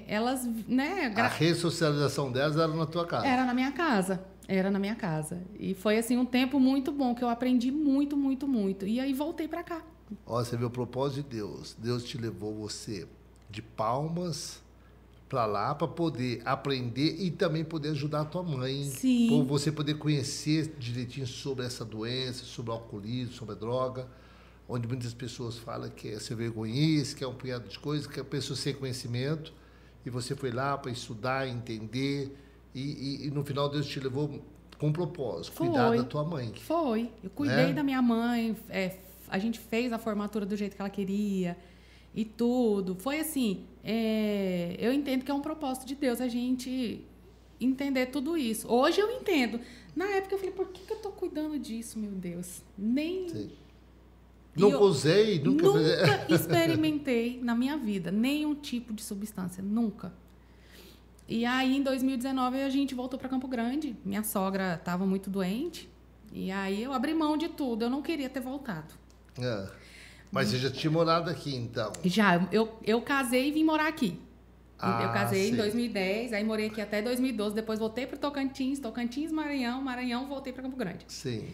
elas, né... A ressocialização delas era na tua casa? Era na minha casa. Era na minha casa. E foi, assim, um tempo muito bom, que eu aprendi muito, muito, muito. E aí, voltei para cá. Ó, você vê o propósito de Deus. Deus te levou você de Palmas para lá para poder aprender e também poder ajudar a tua mãe. Sim. Para você poder conhecer direitinho sobre essa doença, sobre o alcoolismo, sobre a droga, onde muitas pessoas falam que é ser vergonhice, que é um punhado de coisas, que é a pessoa sem conhecimento, e você foi lá para estudar, entender, e no final Deus te levou com um propósito, cuidar da tua mãe. Foi. Eu cuidei da minha mãe, a gente fez a formatura do jeito que ela queria e tudo. Foi assim, eu entendo que é um propósito de Deus a gente entender tudo isso. Hoje eu entendo. Na época eu falei, por que eu tô cuidando disso, meu Deus? Nem... Sim. Nunca usei, nunca experimentei na minha vida nenhum tipo de substância, nunca. E aí, em 2019, a gente voltou para Campo Grande. Minha sogra estava muito doente. E aí, eu abri mão de tudo. Eu não queria ter voltado. Mas você já tinha morado aqui, então? Já. Eu casei e vim morar aqui. Eu casei sim. em 2010, aí morei aqui até 2012. Depois voltei para Tocantins, Maranhão, voltei para Campo Grande. Sim.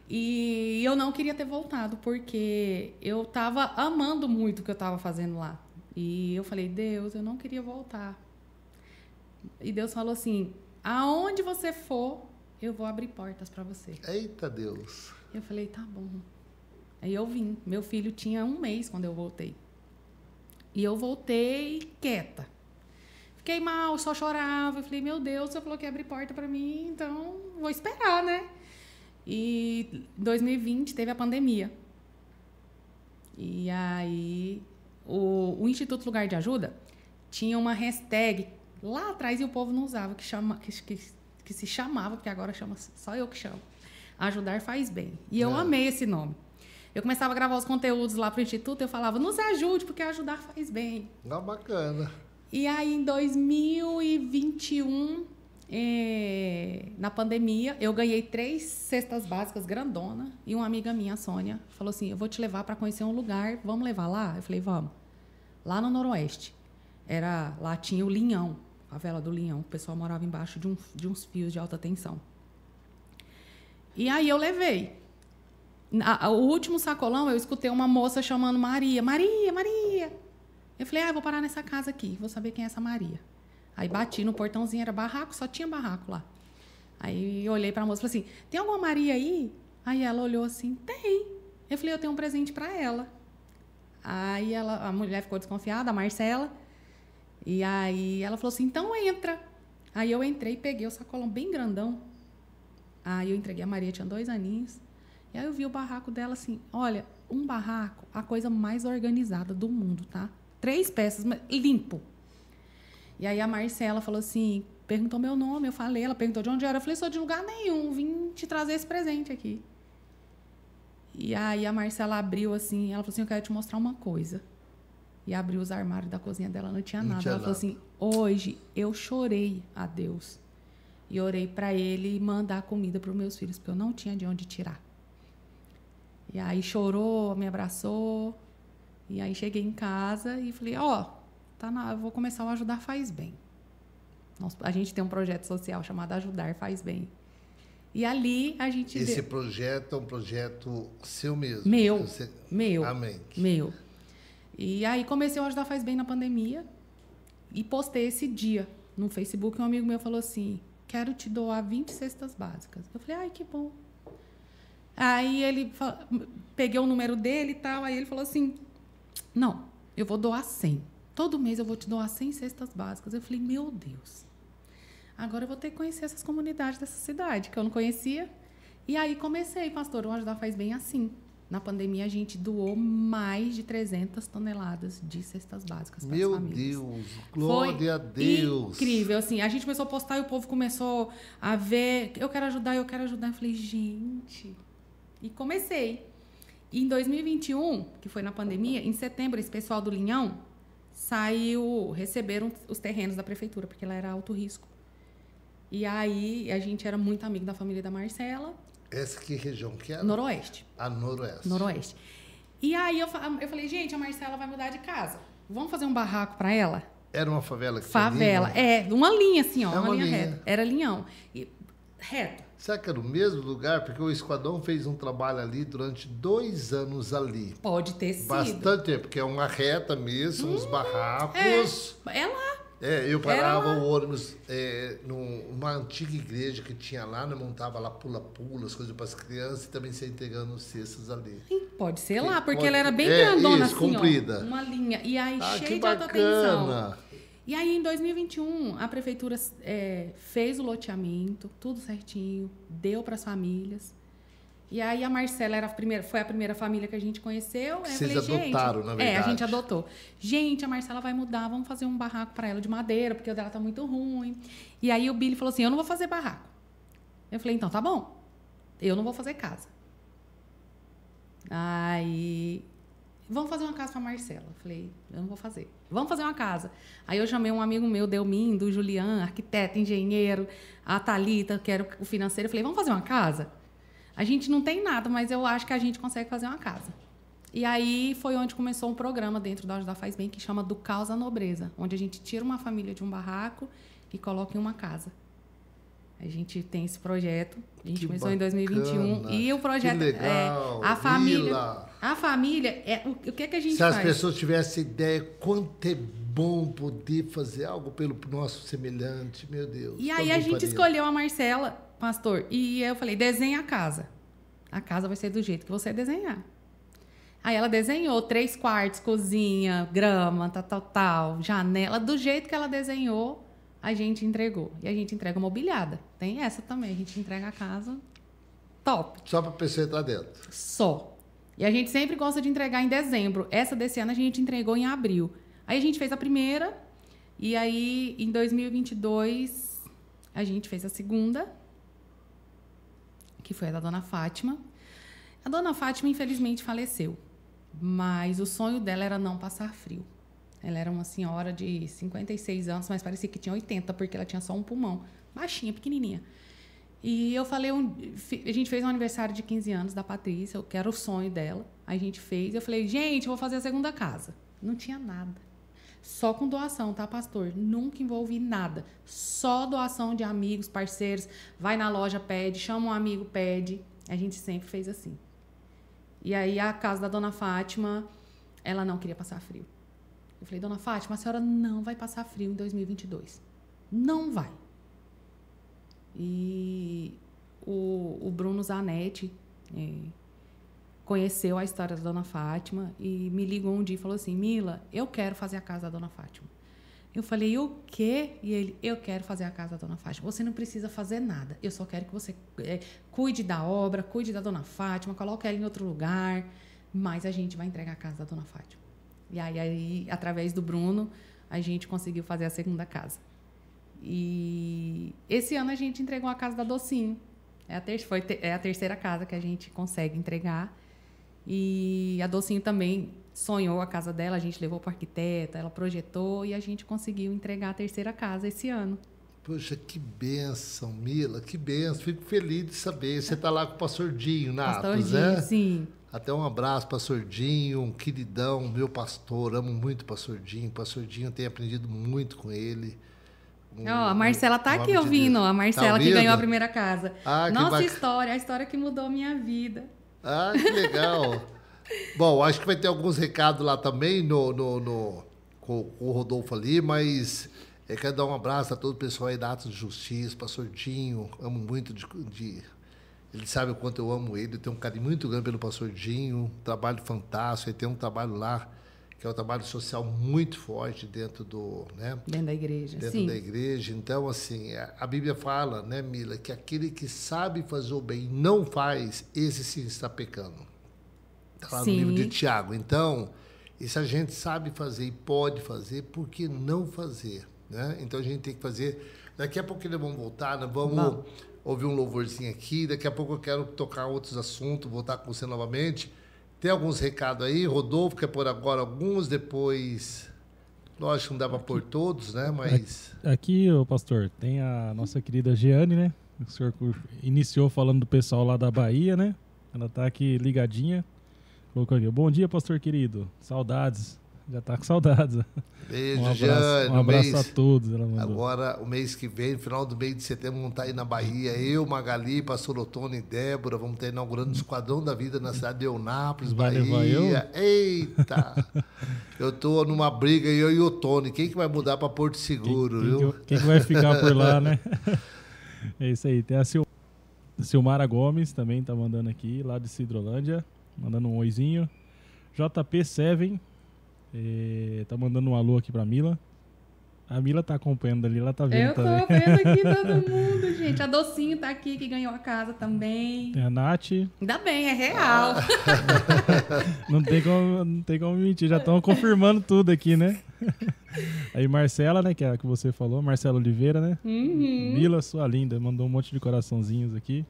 E eu não queria ter voltado, porque eu estava amando muito o que eu estava fazendo lá. E eu falei, Deus, eu não queria voltar. E Deus falou assim, aonde você for, eu vou abrir portas para você. Eita Deus. Eu falei, tá bom. Aí eu vim. Meu filho tinha 1 mês quando eu voltei. E eu voltei quieta. Fiquei mal, só chorava. Eu falei, meu Deus, você falou que ia abrir porta para mim, então vou esperar, né? E em 2020 teve a pandemia. E aí o Instituto Lugar de Ajuda tinha uma hashtag lá atrás e o povo não usava, que se chamava, porque agora chama, só eu que chamo, Ajudar Faz Bem. E eu amei esse nome. Eu começava a gravar os conteúdos lá pro Instituto, eu falava, nos ajude, porque ajudar faz bem. Não, bacana. E aí, em 2021, na pandemia, eu ganhei 3 cestas básicas grandona, e uma amiga minha, a Sônia, falou assim, eu vou te levar para conhecer um lugar, vamos levar lá? Eu falei, vamos. Lá no Noroeste. Lá tinha o Linhão, a vela do Linhão. O pessoal morava embaixo de uns fios de alta tensão. E aí eu levei. O último sacolão, eu escutei uma moça chamando Maria. Maria, Maria. Eu falei, vou parar nessa casa aqui, vou saber quem é essa Maria. Aí bati no portãozinho, era barraco, só tinha barraco lá. Aí eu olhei para a moça e falei assim, tem alguma Maria aí? Aí ela olhou assim, tem. Eu falei, eu tenho um presente para ela. Aí a mulher ficou desconfiada, a Marcela. E aí ela falou assim, então entra. Aí eu entrei, peguei o sacolão bem grandão. Aí eu entreguei a Maria, tinha 2 aninhos. E aí eu vi o barraco dela assim, olha, um barraco, a coisa mais organizada do mundo, tá? 3 peças, limpo. E aí a Marcela falou assim, perguntou meu nome, eu falei, ela perguntou de onde era, eu falei, sou de lugar nenhum, vim te trazer esse presente aqui. E aí a Marcela abriu assim, ela falou assim, eu quero te mostrar uma coisa. E abriu os armários da cozinha dela, não tinha nada. Ela falou assim, hoje eu chorei a Deus. E orei para Ele mandar comida para os meus filhos, porque eu não tinha de onde tirar. E aí chorou, me abraçou. E aí cheguei em casa e falei, eu vou começar o Ajudar Faz Bem. A gente tem um projeto social chamado Ajudar Faz Bem. E ali a gente... Esse projeto é um projeto seu mesmo? Meu. Amém. Meu. E aí comecei o Ajudar Faz Bem na pandemia e postei esse dia no Facebook. Um amigo meu falou assim, quero te doar 20 cestas básicas. Eu falei, ai, que bom. Aí peguei o número dele e tal, aí ele falou assim, não, eu vou doar 100. Todo mês eu vou te doar 100 cestas básicas. Eu falei, meu Deus, agora eu vou ter que conhecer essas comunidades dessa cidade, que eu não conhecia. E aí comecei, pastor, o Ajudar Faz Bem assim. Na pandemia, a gente doou mais de 300 toneladas de cestas básicas para as famílias. Meu Deus, glória a Deus. Incrível, assim, a gente começou a postar e o povo começou a ver, eu quero ajudar. Eu falei, gente... E comecei. E em 2021, que foi na pandemia, em setembro, esse pessoal do Linhão receberam os terrenos da prefeitura, porque lá era alto risco. E aí, a gente era muito amigo da família da Marcela. Essa que região que era? Noroeste. A Noroeste. Noroeste. E aí eu falei, gente, a Marcela vai mudar de casa. Vamos fazer um barraco para ela? Era uma favela que Favela. tinha ali, É, uma linha assim, ó. É uma linha. Reta. Era linhão. E, reto. Será que era o mesmo lugar? Porque o Esquadrão fez um trabalho ali durante 2 anos ali. Pode ter sido. Bastante tempo, porque é uma reta mesmo, uns barracos. É lá. Eu parava o ônibus numa antiga igreja que tinha lá, né? Montava lá pula-pula, as coisas para as crianças e também se entregando os cestos ali. Pode ser lá, porque Pode- ela era bem grandona isso, assim, comprida. ó. Uma linha. E aí, Que cheio de alta tensão. bacana! E aí, em 2021, a prefeitura fez o loteamento, tudo certinho, deu para as famílias. E aí, a Marcela foi a primeira família que a gente conheceu. Aí eu Vocês falei, adotaram, gente, na verdade. a gente adotou. Gente, a Marcela vai mudar, vamos fazer um barraco para ela de madeira, porque o dela tá muito ruim. E aí, o Billy falou assim, eu não vou fazer barraco. Eu falei, então, tá bom. Eu não vou fazer casa. Aí... Vamos fazer uma casa para Marcela. Eu falei, eu não vou fazer. Vamos fazer uma casa. Aí eu chamei um amigo meu, Delmin, do Julian, arquiteto, engenheiro, a Thalita, que era o financeiro. Eu falei, vamos fazer uma casa? A gente não tem nada, mas eu acho que a gente consegue fazer uma casa. E aí foi onde começou um programa dentro da Ajudar Faz Bem, que chama Do Caos à Nobreza, onde a gente tira uma família de um barraco e coloca em uma casa. A gente tem esse projeto, a gente começou em 2021 e o projeto que legal, a família, Vila. a família o que a gente Se faz? as pessoas tivessem ideia quanto é bom poder fazer algo pelo nosso semelhante, meu Deus. E aí a gente escolheu a Marcela, pastor, e eu falei, desenha a casa. A casa vai ser do jeito que você desenhar. Aí ela desenhou 3 quartos, cozinha, grama, tal, janela, do jeito que ela desenhou. A gente entregou. E a gente entrega mobiliada. Tem essa também. A gente entrega a casa top. Só para a pessoa entrar dentro. Só. E a gente sempre gosta de entregar em dezembro. Essa desse ano a gente entregou em abril. Aí a gente fez a primeira. E aí, em 2022, a gente fez a segunda. Que foi a da Dona Fátima. A Dona Fátima, infelizmente, faleceu. Mas o sonho dela era não passar frio. Ela era uma senhora de 56 anos, mas parecia que tinha 80, porque ela tinha só um pulmão. Baixinha, pequenininha. E eu falei, a gente fez um aniversário de 15 anos da Patrícia, que era o sonho dela. Aí a gente fez, eu falei, gente, eu vou fazer a segunda casa. Não tinha nada. Só com doação, tá, pastor? Nunca envolvi nada. Só doação de amigos, parceiros. Vai na loja, pede, chama um amigo, pede. A gente sempre fez assim. E aí a casa da Dona Fátima, ela não queria passar frio. Eu falei, Dona Fátima, a senhora não vai passar frio em 2022. Não vai. E o Bruno Zanetti conheceu a história da Dona Fátima e me ligou um dia e falou assim, Mila, eu quero fazer a casa da Dona Fátima. Eu falei, o quê? E ele, eu quero fazer a casa da Dona Fátima. Você não precisa fazer nada. Eu só quero que você cuide da obra, cuide da Dona Fátima, coloque ela em outro lugar, mas a gente vai entregar a casa da Dona Fátima. E aí, através do Bruno, a gente conseguiu fazer a segunda casa. E esse ano a gente entregou a casa da Docinho. É a terceira casa que a gente consegue entregar. E a Docinho também sonhou a casa dela, a gente levou para a arquiteta, ela projetou e a gente conseguiu entregar a terceira casa esse ano. Poxa, que bênção, Mila, que bênção. Fico feliz de saber. Você está lá com o pastor Dinho na Atos, né? Sim. Até um abraço, pastor Dinho, um queridão, meu pastor. Amo muito o pastor Dinho. O pastor Dinho, eu tenho aprendido muito com ele. A Marcela está aqui ouvindo. A Marcela que ganhou a primeira casa. Nossa história, a história que mudou a minha vida. Ah, que legal. Bom, acho que vai ter alguns recados lá também com o Rodolfo ali, mas quero dar um abraço a todo o pessoal aí da Atos de Justiça, pastor Dinho. Amo muito ele sabe o quanto eu amo ele. Eu tenho um carinho muito grande pelo pastor Dinho. Um trabalho fantástico. Ele tem um trabalho lá que é um trabalho social muito forte dentro da igreja. Dentro da igreja. Então, assim, a Bíblia fala, né, Mila, que aquele que sabe fazer o bem e não faz, esse sim está pecando. Está lá no livro de Tiago. Então, e se a gente sabe fazer e pode fazer, por que não fazer? Né? Então, a gente tem que fazer. Daqui a pouco eles vão voltar, né? Vamos ouvir um louvorzinho aqui. Daqui a pouco eu quero tocar outros assuntos, voltar com você novamente. Tem alguns recados aí, Rodolfo quer pôr agora alguns, depois, lógico que não dá para pôr todos, né, mas... Aqui, pastor, tem a nossa querida Jeane, né, O senhor iniciou falando do pessoal lá da Bahia, né? Ela tá aqui ligadinha. Colocou aqui. Bom dia, pastor querido. Saudades. Já tá com saudades. Beijo, Um abraço, Jane. um abraço a todos. Ela mandou. Agora, o mês que vem, final do mês de setembro, vamos estar aí na Bahia. Eu, Magali, pastor Otônio e Débora, vamos estar inaugurando o Esquadrão da Vida na cidade de Eunápolis, Vai levar Bahia. Eita! Eu tô numa briga, eu e o Otônio. Quem que vai mudar para Porto Seguro, viu? Quem que vai ficar por lá, né? É isso aí. Tem a Silmara Gomes também, tá mandando aqui, lá de Cidrolândia. Mandando um oizinho. JP7 tá mandando um alô aqui pra Mila. A Mila tá acompanhando ali, ela tá vendo também. Eu tô vendo aqui todo mundo, gente. A Docinho tá aqui, que ganhou a casa também. Tem a Nath. Ainda bem, é real. Não tem como mentir, já estão confirmando tudo aqui, né? Aí Marcela, né, que é a que você falou, Marcela Oliveira, né? Uhum. Mila, sua linda, mandou um monte de coraçãozinhos aqui.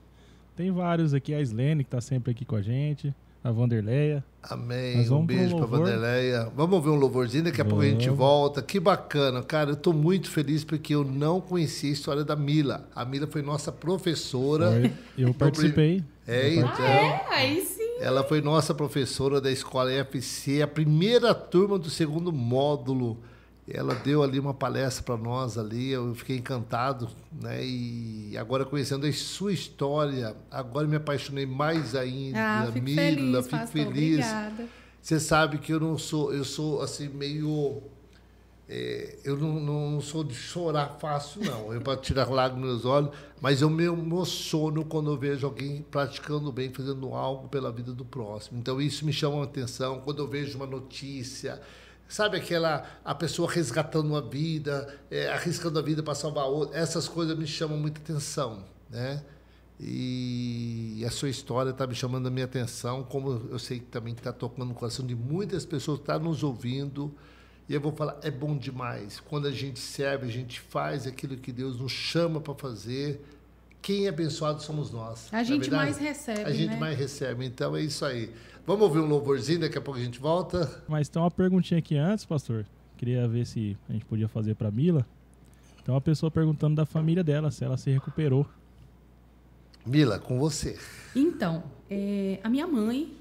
Tem vários aqui, a Islene, que tá sempre aqui com a gente. A Vanderleia. Amém. Um beijo para Vanderleia. Vamos ouvir um louvorzinho, daqui a pouco a gente volta. Que bacana, cara. Eu estou muito feliz porque eu não conhecia a história da Mila. A Mila foi nossa professora. Eu participei. Então. Aí sim. Ela foi nossa professora da escola EFC, a primeira turma do segundo módulo. Ela deu ali uma palestra para nós ali, eu fiquei encantado, né? E agora conhecendo a sua história, agora me apaixonei mais ainda. Fico Mila, feliz, fico pastor, feliz. obrigada. Você sabe que eu sou assim meio, eu não sou de chorar fácil não, eu para tirar lágrimas nos olhos, mas eu me emociono quando eu vejo alguém praticando bem, fazendo algo pela vida do próximo. Então isso me chama a atenção quando eu vejo uma notícia. Sabe a pessoa resgatando uma vida, arriscando a vida para salvar outra, essas coisas me chamam muita atenção, né? E a sua história está me chamando a minha atenção, como eu sei que também está tocando no coração de muitas pessoas que estão nos ouvindo. E eu vou falar, é bom demais. Quando a gente serve, a gente faz aquilo que Deus nos chama para fazer. Quem é abençoado somos nós. A gente mais recebe, A gente mais recebe, então é isso aí. Vamos ouvir um louvorzinho, daqui a pouco a gente volta. Mas tem uma perguntinha aqui antes, pastor. Queria ver se a gente podia fazer para Mila. Tem uma pessoa perguntando da família dela, se ela se recuperou. Mila, com você. Então, a minha mãe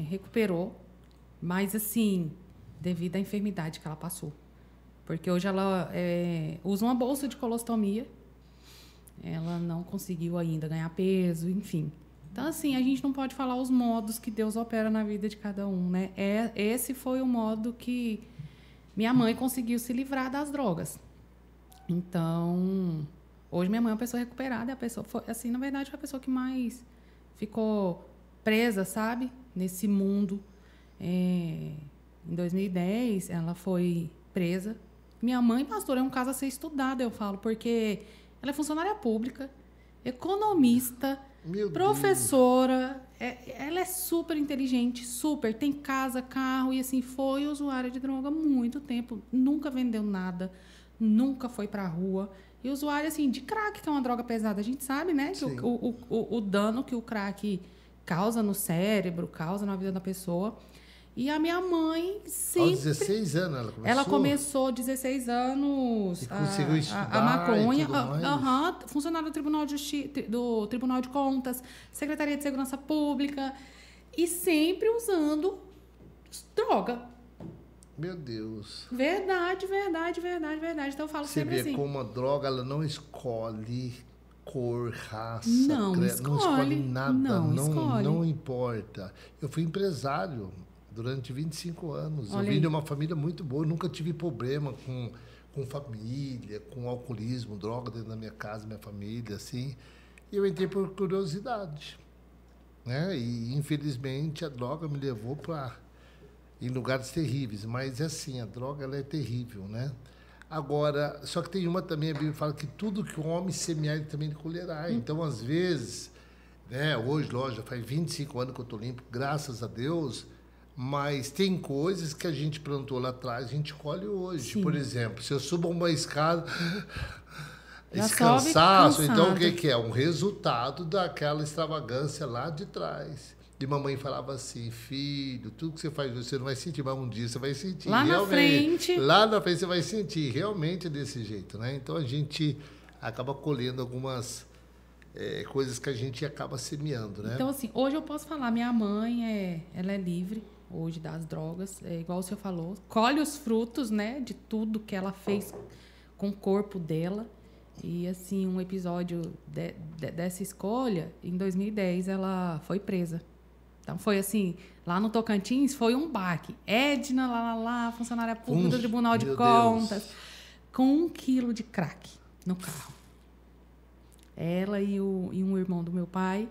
recuperou, mas assim, devido à enfermidade que ela passou. Porque hoje ela usa uma bolsa de colostomia. Ela não conseguiu ainda ganhar peso, enfim. Então, assim, a gente não pode falar os modos que Deus opera na vida de cada um, né? Esse foi o modo que minha mãe conseguiu se livrar das drogas. Então, hoje minha mãe é uma pessoa recuperada. A pessoa foi, assim, na verdade, foi a pessoa que mais ficou presa, sabe? Nesse mundo. Em 2010, ela foi presa. Minha mãe, pastor, é um caso a ser estudado, eu falo, porque ela é funcionária pública, economista, professora, ela é super inteligente, super, tem casa, carro, e assim, foi usuária de droga há muito tempo, nunca vendeu nada, nunca foi pra rua, e usuária, assim, de crack, que é uma droga pesada, a gente sabe, né, que o dano que o crack causa no cérebro, causa na vida da pessoa. E a minha mãe sempre... Aos 16 anos ela começou? Ela começou 16 anos... E conseguiu estudar a maconha. e tudo mais? Funcionária do Tribunal de Contas, Secretaria de Segurança Pública, e sempre usando droga. Meu Deus. Verdade. Então eu falo Você sempre vê assim. como a droga ela não escolhe cor, raça, Não não escolhe nada, não importa. Eu fui empresário durante 25 anos. Olha eu vim aí. de uma família muito boa, eu nunca tive problema com família, com alcoolismo, droga dentro da minha casa, minha família, assim. E eu entrei por curiosidade, né? E infelizmente a droga me levou em lugares terríveis, mas assim, a droga ela é terrível, né? Agora, só que tem uma também, a Bíblia fala que tudo que o homem semear, ele também colherá. Então, às vezes, né, hoje, lógico, faz 25 anos que eu estou limpo, graças a Deus, mas tem coisas que a gente plantou lá atrás, a gente colhe hoje. Sim. Por exemplo, se eu subo uma escada, Já esse sobe cansaço, então o cansado. que é? Um resultado daquela extravagância lá de trás. E mamãe falava assim, filho, tudo que você faz hoje, você não vai sentir, mas um dia você vai sentir. Lá na frente. Lá na frente você vai sentir, realmente é desse jeito, né? Então a gente acaba colhendo algumas coisas que a gente acaba semeando, né? Então, assim, hoje eu posso falar, minha mãe, ela é livre hoje das drogas, igual o senhor falou, colhe os frutos, né, de tudo que ela fez com o corpo dela. E, assim, um episódio dessa escolha, em 2010, ela foi presa. Então, foi assim, lá no Tocantins, foi um baque. Edna, funcionária pública do Tribunal de Contas, Deus. Com 1 quilo de crack no carro. Ela e um irmão do meu pai.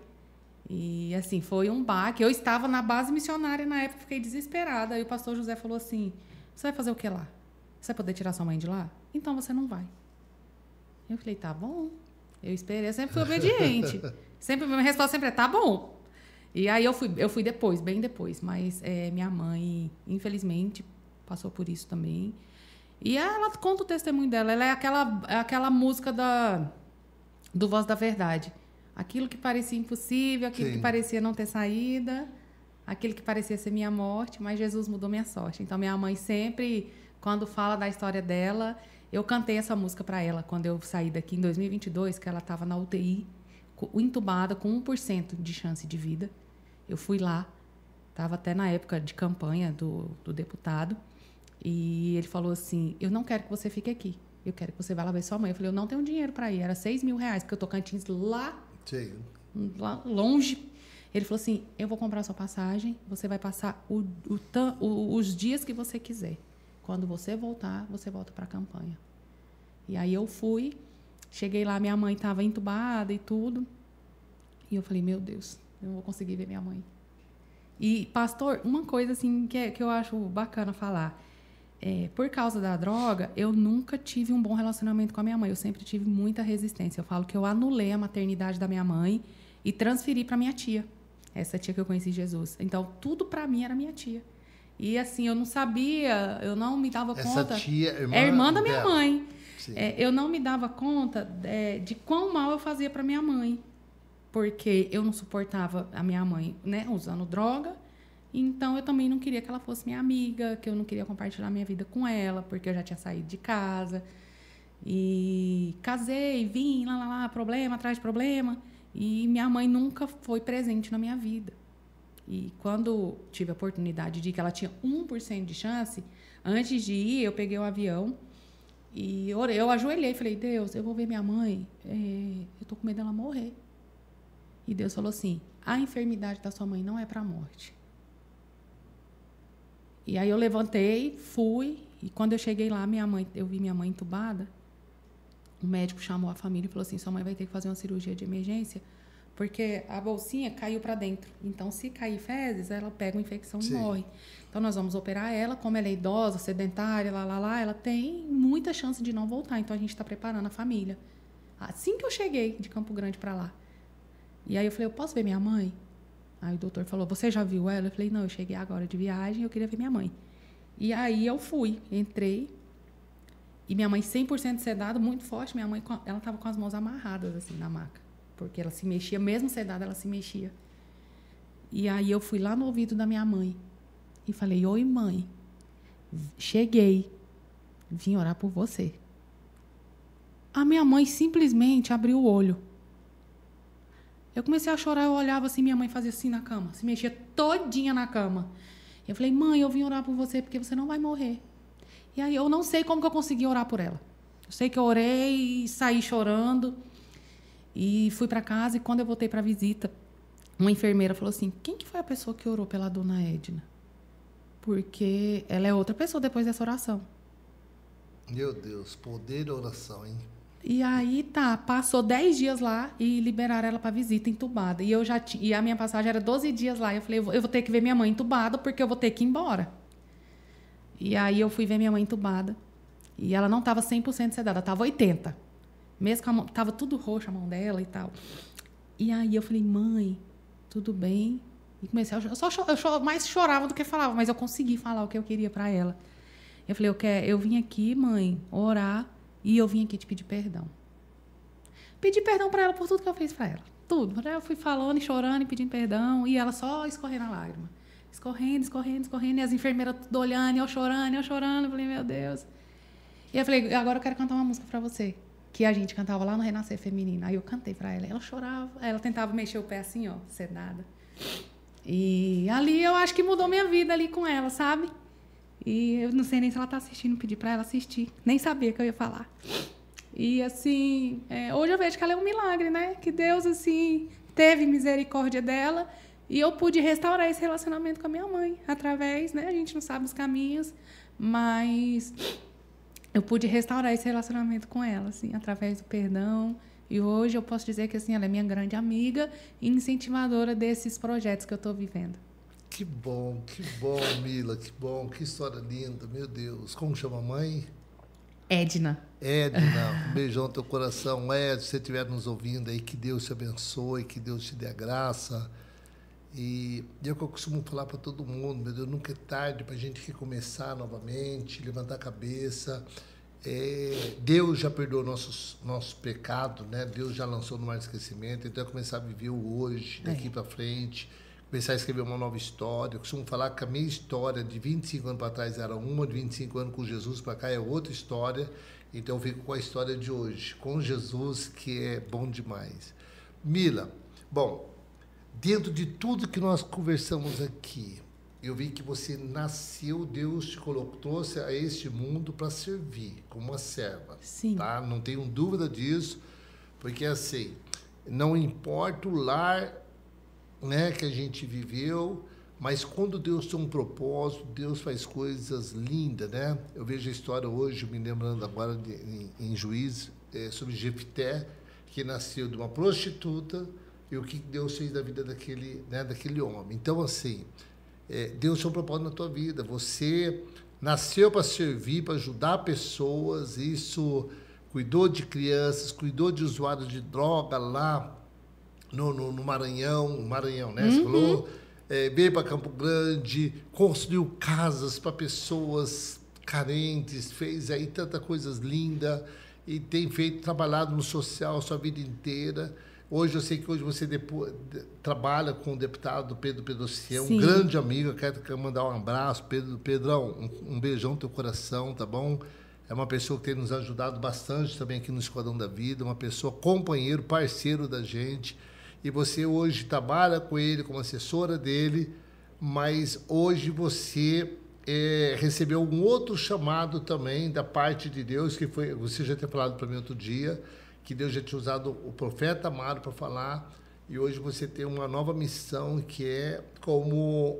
E, assim, foi um baque. Eu estava na base missionária na época, fiquei desesperada. Aí o pastor José falou assim, você vai fazer o que lá? Você vai poder tirar sua mãe de lá? Então você não vai. Eu falei, tá bom. Eu esperei, eu sempre fui obediente. Minha resposta sempre é, tá bom. E aí eu fui depois, bem depois. Mas minha mãe, infelizmente, passou por isso também. E ela conta o testemunho dela. Ela é aquela música do Voz da Verdade. Aquilo que parecia impossível, aquilo que parecia não ter saída, aquilo que parecia ser minha morte, mas Jesus mudou minha sorte. Então, minha mãe sempre, quando fala da história dela, eu cantei essa música para ela quando eu saí daqui em 2022, que ela estava na UTI, entubada, com 1% de chance de vida. Eu fui lá, estava até na época de campanha do deputado, e ele falou assim, eu não quero que você fique aqui, eu quero que você vá lá ver sua mãe. Eu falei, eu não tenho dinheiro para ir, era R$6.000, porque eu tô Tocantins lá longe. Ele falou assim, eu vou comprar a sua passagem, você vai passar os dias que você quiser. Quando você voltar, você volta para a campanha. E aí eu fui, cheguei lá, minha mãe estava entubada e tudo. E eu falei, meu Deus, eu não vou conseguir ver minha mãe. E, pastor, uma coisa assim que eu acho bacana falar. Por causa da droga, eu nunca tive um bom relacionamento com a minha mãe. Eu sempre tive muita resistência. Eu falo que eu anulei a maternidade da minha mãe e transferi para minha tia. Essa tia que eu conheci Jesus. Então, tudo para mim era minha tia. E, assim, eu não sabia, eu não me dava conta... Essa tia, irmã da minha mãe. É, eu não me dava conta de quão mal eu fazia para minha mãe. Porque eu não suportava a minha mãe, né, usando droga. Então, eu também não queria que ela fosse minha amiga, que eu não queria compartilhar minha vida com ela, porque eu já tinha saído de casa. E casei, vim, problema atrás de problema. E minha mãe nunca foi presente na minha vida. E quando tive a oportunidade de ir, que ela tinha 1% de chance, antes de ir, eu peguei o avião e orei, eu ajoelhei e falei, Deus, eu vou ver minha mãe, eu tô com medo dela morrer. E Deus falou assim, a enfermidade da sua mãe não é para a morte. E aí eu levantei, fui, e quando eu cheguei lá, eu vi minha mãe entubada, o médico chamou a família e falou assim, sua mãe vai ter que fazer uma cirurgia de emergência, porque a bolsinha caiu para dentro. Então, se cair fezes, ela pega uma infecção e morre. Então, nós vamos operar ela. Como ela é idosa, sedentária, ela tem muita chance de não voltar. Então, a gente está preparando a família. Assim que eu cheguei de Campo Grande para lá. E aí, eu falei, eu posso ver minha mãe? Aí, o doutor falou, você já viu ela? Eu falei, não, eu cheguei agora de viagem e eu queria ver minha mãe. E aí, eu fui, entrei. E minha mãe 100% sedada, muito forte. Minha mãe, ela estava com as mãos amarradas, assim, na maca. Porque ela se mexia, mesmo sedada, ela se mexia. E aí eu fui lá no ouvido da minha mãe e falei, oi, mãe, cheguei, vim orar por você. A minha mãe simplesmente abriu o olho. Eu comecei a chorar, eu olhava assim, minha mãe fazia assim na cama, se mexia todinha na cama. Eu falei, mãe, eu vim orar por você porque você não vai morrer. E aí eu não sei como que eu consegui orar por ela. Eu sei que eu orei e saí chorando. E fui para casa e quando eu voltei para a visita, uma enfermeira falou assim, quem que foi a pessoa que orou pela dona Edna? Porque ela é outra pessoa depois dessa oração. Meu Deus, poder da oração, hein? E aí, passou 10 dias lá e liberaram ela para visita entubada. E a minha passagem era 12 dias lá. Eu falei, eu vou ter que ver minha mãe entubada porque eu vou ter que ir embora. E aí eu fui ver minha mãe entubada. E ela não estava 100% sedada, estava 80%. Mesmo com a mão, tava tudo roxo a mão dela e tal. E aí eu falei, mãe, tudo bem? E comecei a chorar. Eu mais chorava do que falava, mas eu consegui falar o que eu queria para ela. Eu falei, eu vim aqui, mãe, orar, e eu vim aqui te pedir perdão. Pedi perdão para ela por tudo que eu fiz para ela. Tudo. Eu fui falando e chorando e pedindo perdão, e ela só escorrendo a lágrima. Escorrendo, e as enfermeiras tudo olhando, e eu chorando. Eu falei, meu Deus. E eu falei, agora eu quero cantar uma música para você. que a gente cantava lá no Renascer Feminino. Aí eu cantei para ela, ela chorava, ela tentava mexer o pé assim, ó, sedada. E ali eu acho que mudou minha vida ali com ela, sabe? E eu não sei nem se ela tá assistindo, pedi para ela assistir, nem sabia que eu ia falar. E assim, hoje eu vejo que ela é um milagre, né? Que Deus, assim, teve misericórdia dela e eu pude restaurar esse relacionamento com a minha mãe através, né? A gente não sabe os caminhos, mas eu pude restaurar esse relacionamento com ela, assim, através do perdão. E hoje eu posso dizer que, assim, ela é minha grande amiga e incentivadora desses projetos que eu estou vivendo. Que bom, Mila, que bom, que história linda, meu Deus. Como chama a mãe? Edna. Edna, um beijão no teu coração. Ed, se você estiver nos ouvindo aí, que Deus te abençoe, que Deus te dê a graça. E é o que eu costumo falar para todo mundo, meu Deus, nunca é tarde para a gente recomeçar novamente, levantar a cabeça. Deus já perdoou nossos pecados, né? Deus já lançou no mar de esquecimento, então é começar a viver o hoje, daqui para frente, começar a escrever uma nova história. Eu costumo falar que a minha história de 25 anos para trás era uma, de 25 anos com Jesus para cá é outra história, então eu fico com a história de hoje, com Jesus, que é bom demais. Mila, bom, dentro de tudo que nós conversamos aqui, eu vi que você nasceu, Deus te colocou, trouxe a este mundo para servir, como uma serva. Sim. Tá? Não tenho dúvida disso, porque assim, não importa o lar, né, que a gente viveu, mas quando Deus tem um propósito, Deus faz coisas lindas, né? Eu vejo a história hoje, me lembrando agora em Juízes, sobre Jefté, que nasceu de uma prostituta, e o que Deus fez da vida daquele homem. Então, assim, Deus tem um propósito na tua vida. Você nasceu para servir, para ajudar pessoas. Isso, cuidou de crianças, cuidou de usuários de droga lá no Maranhão, né? Você falou? Veio para Campo Grande, construiu casas para pessoas carentes, fez aí tantas coisas lindas e tem trabalhado no social a sua vida inteira. Hoje, eu sei que hoje você trabalha com o deputado Pedro Pedrocian, um grande amigo. Eu quero mandar um abraço. Pedrão, um beijão no teu coração, tá bom? É uma pessoa que tem nos ajudado bastante também aqui no Esquadrão da Vida, uma pessoa companheiro, parceiro da gente. E você hoje trabalha com ele como assessora dele, mas hoje você recebeu um outro chamado também da parte de Deus, que foi, você já tinha falado para mim outro dia, que Deus já tinha usado o profeta Amaro para falar, e hoje você tem uma nova missão, que é como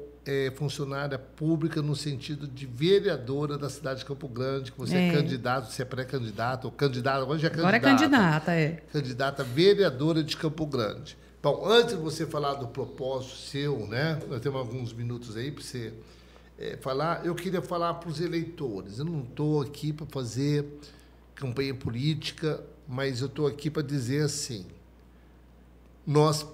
funcionária pública no sentido de vereadora da cidade de Campo Grande, que você é candidato, você é pré-candidato, ou candidata, agora já é candidata. Agora é candidata, Candidata vereadora de Campo Grande. Bom, antes de você falar do propósito seu, né? Nós temos alguns minutos aí para você falar. Eu queria falar para os eleitores. Eu não estou aqui para fazer campanha política, mas eu estou aqui para dizer assim, nós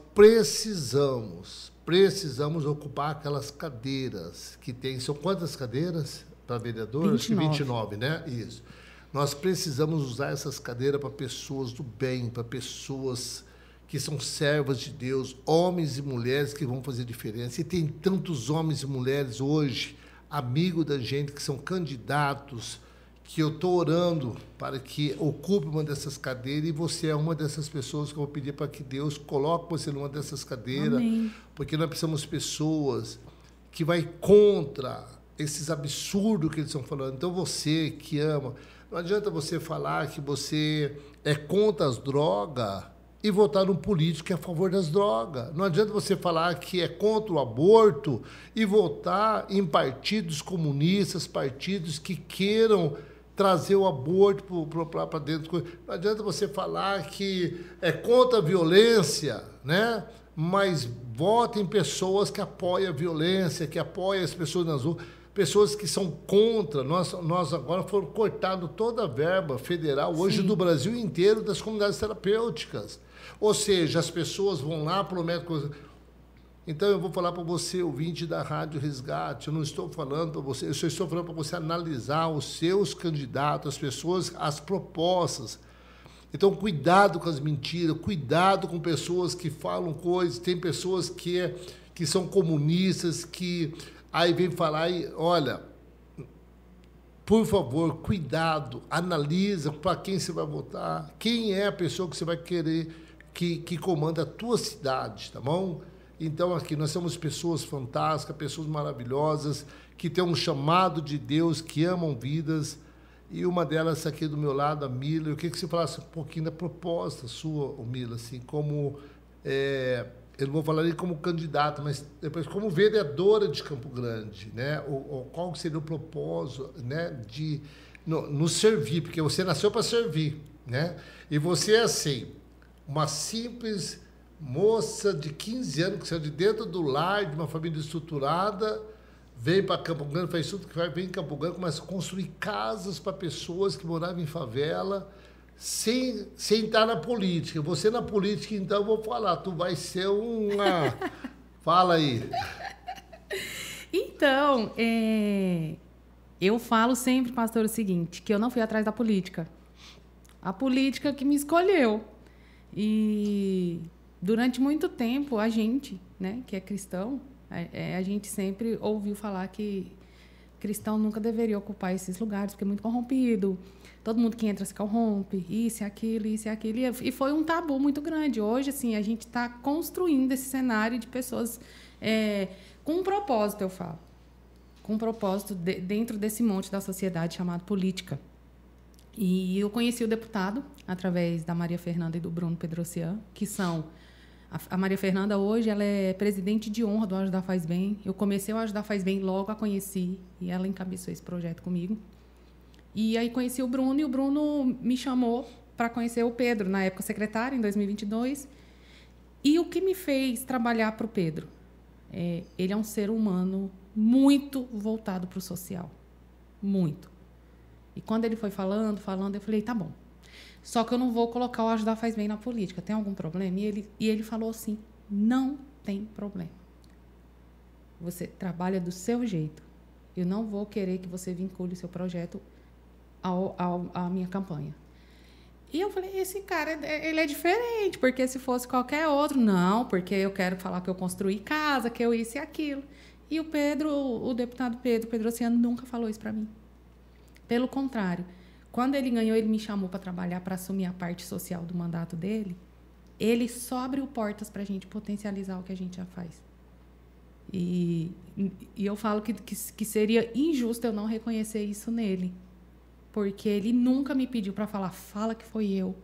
precisamos ocupar aquelas cadeiras que tem. São quantas cadeiras para vereador? 29. Acho que 29, né? Isso. Nós precisamos usar essas cadeiras para pessoas do bem, para pessoas que são servas de Deus, homens e mulheres que vão fazer diferença. E tem tantos homens e mulheres hoje, amigos da gente, que são candidatos, que eu estou orando para que ocupe uma dessas cadeiras, e você é uma dessas pessoas que eu vou pedir para que Deus coloque você numa dessas cadeiras. Amém. Porque nós precisamos de pessoas que vai contra esses absurdos que eles estão falando. Então, você que ama, não adianta você falar que você é contra as drogas e votar num político que é a favor das drogas. Não adianta você falar que é contra o aborto e votar em partidos comunistas, partidos que queiram trazer o aborto para dentro. Não adianta você falar que é contra a violência, né? Mas vota em pessoas que apoiam a violência, que apoiam as pessoas nas ruas, pessoas que são contra. Nós agora foram cortando toda a verba federal, hoje do Brasil inteiro, das comunidades terapêuticas. Ou seja, as pessoas vão lá, prometem coisa. Então, eu vou falar para você, ouvinte da Rádio Resgate, eu não estou falando para você, eu só estou falando para você analisar os seus candidatos, as pessoas, as propostas. Então, cuidado com as mentiras, cuidado com pessoas que falam coisas, tem pessoas que são comunistas, que aí vem falar, olha, por favor, cuidado, analisa para quem você vai votar, quem é a pessoa que você vai querer que comanda a tua cidade, tá bom? Então, aqui, nós somos pessoas fantásticas, pessoas maravilhosas, que têm um chamado de Deus, que amam vidas, e uma delas aqui do meu lado, a Mila. Eu queria que você falasse um pouquinho da proposta sua, Mila, assim, como... eu não vou falar nem como candidata, mas depois como vereadora de Campo Grande, né? Qual seria o propósito, né, de nos servir, porque você nasceu para servir, né? E você é assim, uma simples moça de 15 anos que saiu de dentro do lar de uma família estruturada, veio para Campo Grande, faz tudo que vai, vem em Campo Grande, começa a construir casas para pessoas que moravam em favela, sem estar na política. Você na política, então, eu vou falar, tu vai ser uma... Fala aí. Então, eu falo sempre, pastor, o seguinte, que eu não fui atrás da política. A política que me escolheu. E durante muito tempo, a gente, né, que é cristão, a gente sempre ouviu falar que cristão nunca deveria ocupar esses lugares, porque é muito corrompido. Todo mundo que entra se corrompe, isso e aquilo, isso e aquilo. E foi um tabu muito grande. Hoje, assim, a gente está construindo esse cenário de pessoas com um propósito, eu falo. Com um propósito dentro desse monte da sociedade chamado política. E eu conheci o deputado através da Maria Fernanda e do Bruno Pedrocian, que são... A Maria Fernanda, hoje, ela é presidente de honra do Ajudar Faz Bem. Eu comecei o Ajudar Faz Bem, logo a conheci, e ela encabeçou esse projeto comigo. E aí conheci o Bruno, e o Bruno me chamou para conhecer o Pedro, na época secretário, em 2022. E o que me fez trabalhar para o Pedro? Ele é um ser humano muito voltado para o social. Muito. E quando ele foi falando, eu falei, tá bom. Só que eu não vou colocar o Ajudar Faz Bem na política. Tem algum problema? E ele falou assim, não tem problema. Você trabalha do seu jeito. Eu não vou querer que você vincule o seu projeto à minha campanha. E eu falei, esse cara, ele é diferente, porque se fosse qualquer outro, não, porque eu quero falar que eu construí casa, que eu isso e aquilo. E o deputado Pedro Pedrocian nunca falou isso para mim. Pelo contrário, quando ele ganhou, ele me chamou para trabalhar, para assumir a parte social do mandato dele, ele só abriu portas para a gente potencializar o que a gente já faz. E eu falo que seria injusto eu não reconhecer isso nele. Porque ele nunca me pediu para falar, fala que foi eu.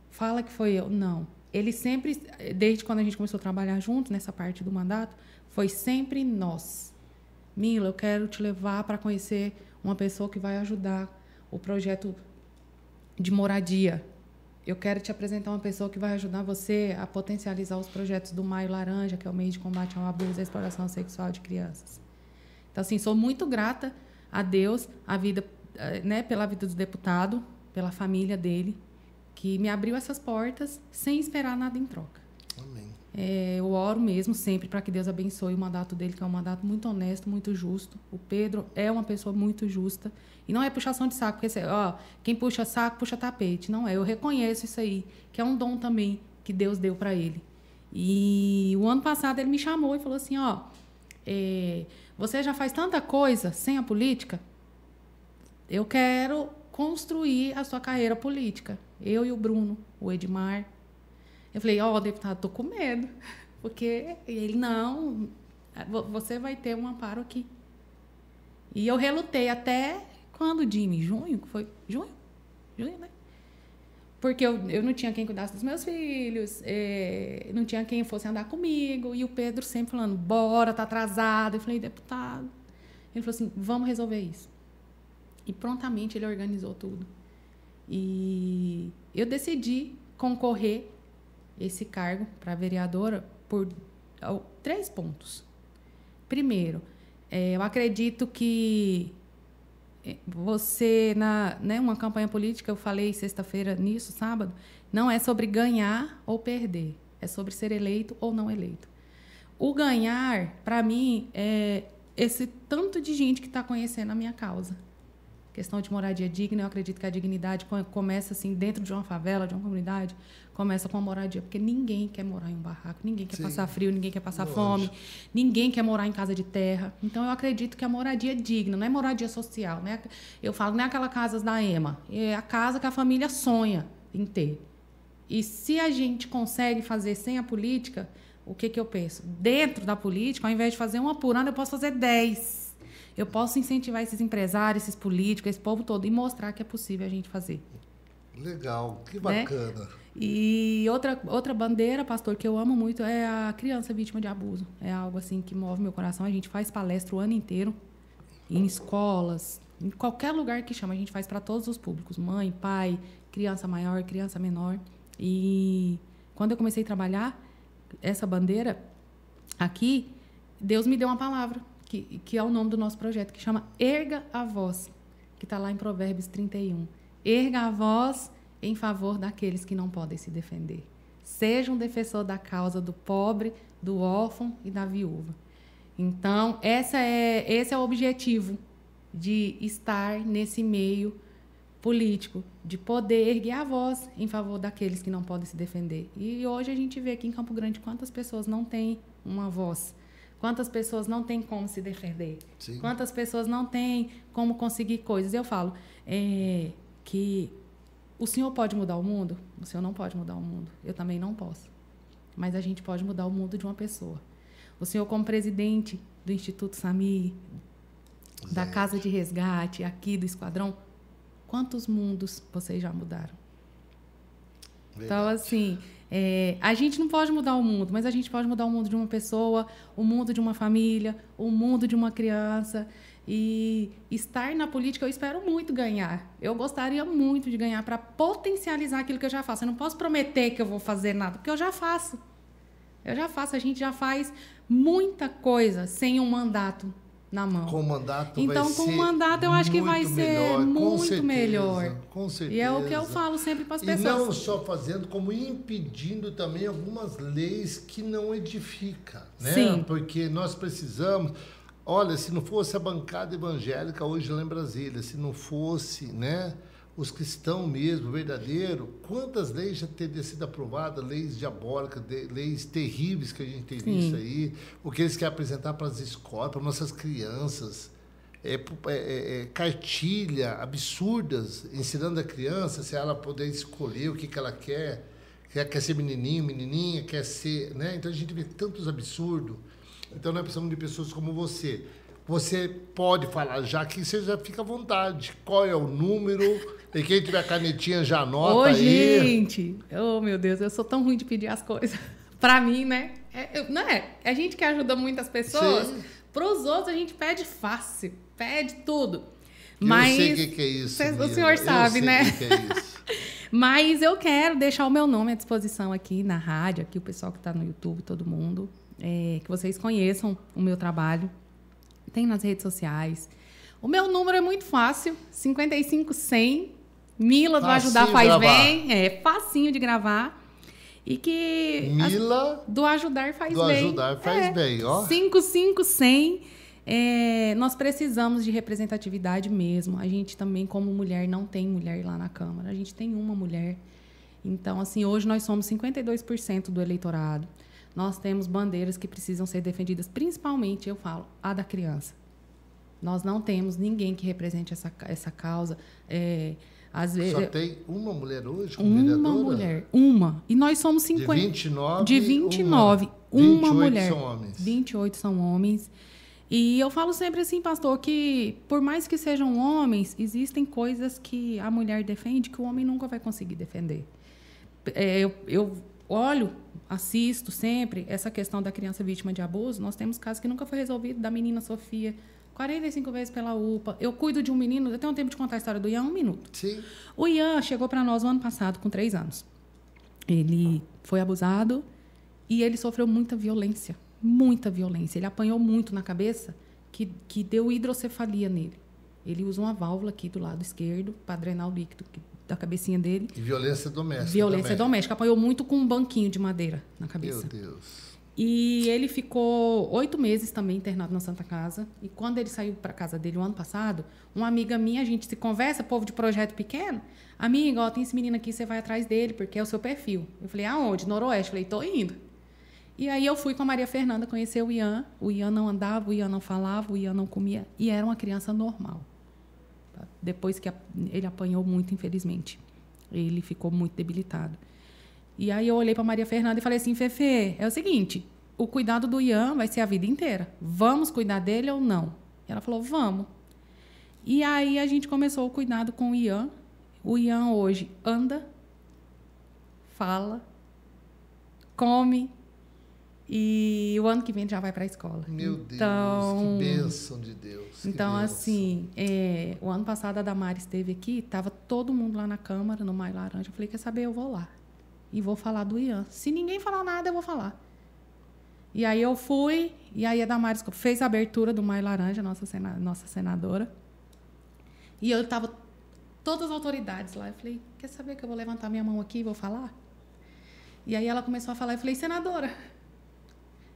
Fala que foi eu. Não. Ele sempre, desde quando a gente começou a trabalhar junto, nessa parte do mandato, foi sempre nós. Mila, eu quero te levar para conhecer uma pessoa que vai ajudar o projeto de moradia. Eu quero te apresentar uma pessoa que vai ajudar você a potencializar os projetos do Maio Laranja, que é o mês de combate ao abuso e à exploração sexual de crianças. Então, assim, sou muito grata a Deus, a vida, né, pela vida do deputado, pela família dele, que me abriu essas portas sem esperar nada em troca. Amém. Eu oro mesmo sempre para que Deus abençoe o mandato dele, que é um mandato muito honesto, muito justo. O Pedro é uma pessoa muito justa. E não é puxação de saco, porque quem puxa saco, puxa tapete. Não é, eu reconheço isso aí, que é um dom também que Deus deu para ele. E o ano passado ele me chamou e falou assim, você já faz tanta coisa sem a política, eu quero construir a sua carreira política. Eu e o Bruno, o Edmar. Eu falei, deputado, estou com medo. Porque ele, não, você vai ter um amparo aqui. E eu relutei até quando, Jimmy? Junho? Foi junho? Junho, né? Porque eu não tinha quem cuidasse dos meus filhos, não tinha quem fosse andar comigo. E o Pedro sempre falando, bora, tá atrasado. Eu falei, deputado. Ele falou assim, vamos resolver isso. E prontamente ele organizou tudo. E eu decidi concorrer esse cargo para vereadora por 3 pontos. Primeiro, eu acredito que você, uma campanha política, eu falei sexta-feira nisso, sábado, não é sobre ganhar ou perder, é sobre ser eleito ou não eleito. O ganhar, para mim, é esse tanto de gente que está conhecendo a minha causa. questão de moradia digna, eu acredito que a dignidade começa assim dentro de uma favela, de uma comunidade, começa com a moradia, porque ninguém quer morar em um barraco, ninguém quer passar frio, ninguém quer passar fome, ninguém quer morar em casa de terra. Então eu acredito que a moradia é digna, não é moradia social, né? Eu falo, não é aquela casa da EMA, é a casa que a família sonha em ter. E se a gente consegue fazer sem a política, o que eu penso? Dentro da política, ao invés de fazer uma por ano, eu posso fazer 10. Eu posso incentivar esses empresários, esses políticos, esse povo todo e mostrar que é possível a gente fazer. Legal, que bacana. Né? E outra bandeira, pastor, que eu amo muito é a criança vítima de abuso. É algo assim que move meu coração. A gente faz palestra o ano inteiro, em escolas, em qualquer lugar que chama. A gente faz para todos os públicos, mãe, pai, criança maior, criança menor. E quando eu comecei a trabalhar essa bandeira aqui, Deus me deu uma palavra, que é o nome do nosso projeto, que chama Erga a Voz, que está lá em Provérbios 31. Erga a voz em favor daqueles que não podem se defender. Seja um defensor da causa do pobre, do órfão e da viúva. Então, esse é o objetivo de estar nesse meio político, de poder erguer a voz em favor daqueles que não podem se defender. E hoje a gente vê aqui em Campo Grande quantas pessoas não têm uma voz. Quantas pessoas não têm como se defender? Sim. Quantas pessoas não têm como conseguir coisas? Eu falo que o senhor pode mudar o mundo? O senhor não pode mudar o mundo. Eu também não posso. Mas a gente pode mudar o mundo de uma pessoa. O senhor, como presidente do Instituto Samir, da Casa de Resgate, aqui do Esquadrão, quantos mundos vocês já mudaram? Verdade. Então, assim... a gente não pode mudar o mundo, mas a gente pode mudar o mundo de uma pessoa, o mundo de uma família, o mundo de uma criança. E estar na política, eu espero muito ganhar. Eu gostaria muito de ganhar para potencializar aquilo que eu já faço. Eu não posso prometer que eu vou fazer nada, porque eu já faço. A gente já faz muita coisa sem um mandato na mão. Com o mandato então, vai com ser o mandato, eu acho que vai ser muito melhor. Com certeza. E é o que eu falo sempre para as pessoas. E não só fazendo, como impedindo também algumas leis que não edificam. Né? Sim. Porque nós precisamos... Olha, se não fosse a bancada evangélica hoje lá em Brasília, se não fosse, né, os cristãos mesmo, verdadeiro, quantas leis já teriam sido aprovadas, leis diabólicas, leis terríveis que a gente tem visto aí, o que eles querem apresentar para as escolas, para nossas crianças, cartilha absurdas, ensinando a criança se ela poder escolher o que ela quer ser menininho, menininha, quer ser... Né? Então a gente vê tantos absurdos. Então, nós precisamos de pessoas como você. Você pode falar já que você já fica à vontade. Qual é o número? E quem tiver canetinha já anota aí. Gente! Oh, meu Deus, eu sou tão ruim de pedir as coisas. Para mim, né? Não é? A gente que ajuda muitas pessoas. Para os outros, a gente pede fácil. Pede tudo. Mas, eu sei o que é isso. O senhor sabe, né? Eu sei o que é isso. Mas eu quero deixar o meu nome à disposição aqui na rádio, aqui o pessoal que está no YouTube, todo mundo. Que vocês conheçam o meu trabalho. Tem nas redes sociais. O meu número é muito fácil, 55-100. Mila do Ajudar Faz Bem. É facinho de gravar. E que... Mila do Ajudar Faz Bem. Do Ajudar Faz Bem, ó. 55-100. Nós precisamos de representatividade mesmo. A gente também, como mulher, não tem mulher lá na Câmara. A gente tem uma mulher. Então, assim, hoje nós somos 52% do eleitorado. Nós temos bandeiras que precisam ser defendidas, principalmente, eu falo, a da criança. Nós não temos ninguém que represente essa causa. Às vezes, só tem uma mulher hoje como vereadora? Uma mulher, uma. E nós somos 50. De 29? Uma mulher. 28 são homens. 28 são homens. E eu falo sempre assim, pastor, que por mais que sejam homens, existem coisas que a mulher defende que o homem nunca vai conseguir defender. Eu olho, assisto sempre essa questão da criança vítima de abuso. Nós temos casos que nunca foi resolvido, da menina Sofia, 45 vezes pela UPA. Eu cuido de um menino, eu tenho tempo de contar a história do Ian, 1 minuto. Sim. O Ian chegou para nós no ano passado, com 3 anos. Ele foi abusado e ele sofreu muita violência. Muita violência. Ele apanhou muito na cabeça, que deu hidrocefalia nele. Ele usa uma válvula aqui do lado esquerdo para drenar o líquido da cabecinha dele. E violência doméstica. Violência doméstica. Apanhou muito com um banquinho de madeira na cabeça. Meu Deus. E ele ficou 8 meses também internado na Santa Casa. E quando ele saiu para casa dele o ano passado, uma amiga minha, a gente se conversa, povo de projeto pequeno. Amiga, ó, tem esse menino aqui, você vai atrás dele, porque é o seu perfil. Eu falei, aonde? Noroeste. Eu falei, tô indo. E aí eu fui com a Maria Fernanda conhecer o Ian. O Ian não andava, o Ian não falava, o Ian não comia. E era uma criança normal. Depois que ele apanhou muito, infelizmente. Ele ficou muito debilitado. E aí eu olhei para a Maria Fernanda e falei assim, Fefe, é o seguinte, o cuidado do Ian vai ser a vida inteira. Vamos cuidar dele ou não? E ela falou, vamos. E aí a gente começou o cuidado com o Ian. O Ian hoje anda, fala, come, e o ano que vem já vai para a escola. Meu Deus, então, que bênção de Deus. Então, bênção. assim, o ano passado a Damares esteve aqui, estava todo mundo lá na Câmara, no Maio Laranja. Eu falei, quer saber, eu vou lá. E vou falar do Ian. Se ninguém falar nada, eu vou falar. E aí eu fui, e aí a Damares fez a abertura do Maio Laranja, nossa senadora. E eu estava todas as autoridades lá. Eu falei, quer saber que eu vou levantar minha mão aqui e vou falar? E aí ela começou a falar, eu falei, senadora,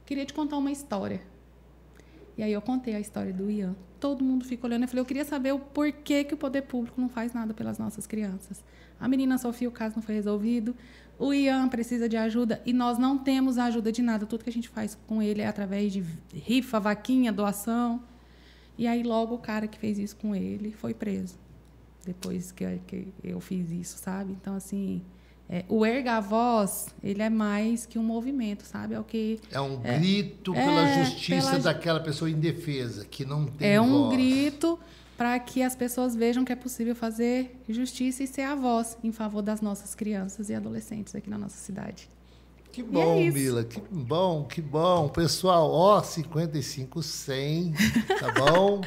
queria te contar uma história. E aí eu contei a história do Ian. Todo mundo ficou olhando. Eu falei, eu queria saber o porquê que o poder público não faz nada pelas nossas crianças. A menina Sofia, o caso não foi resolvido. O Ian precisa de ajuda e nós não temos ajuda de nada. Tudo que a gente faz com ele é através de rifa, vaquinha, doação. E aí logo o cara que fez isso com ele foi preso. Depois que eu fiz isso, sabe? Então, assim... o Erga a Voz, ele é mais que um movimento, sabe? É um grito pela justiça daquela pessoa indefesa, que não tem voz. É um grito para que as pessoas vejam que é possível fazer justiça e ser a voz em favor das nossas crianças e adolescentes aqui na nossa cidade. Que bom, Mila, que bom, que bom. Pessoal, ó, 55-100, tá bom?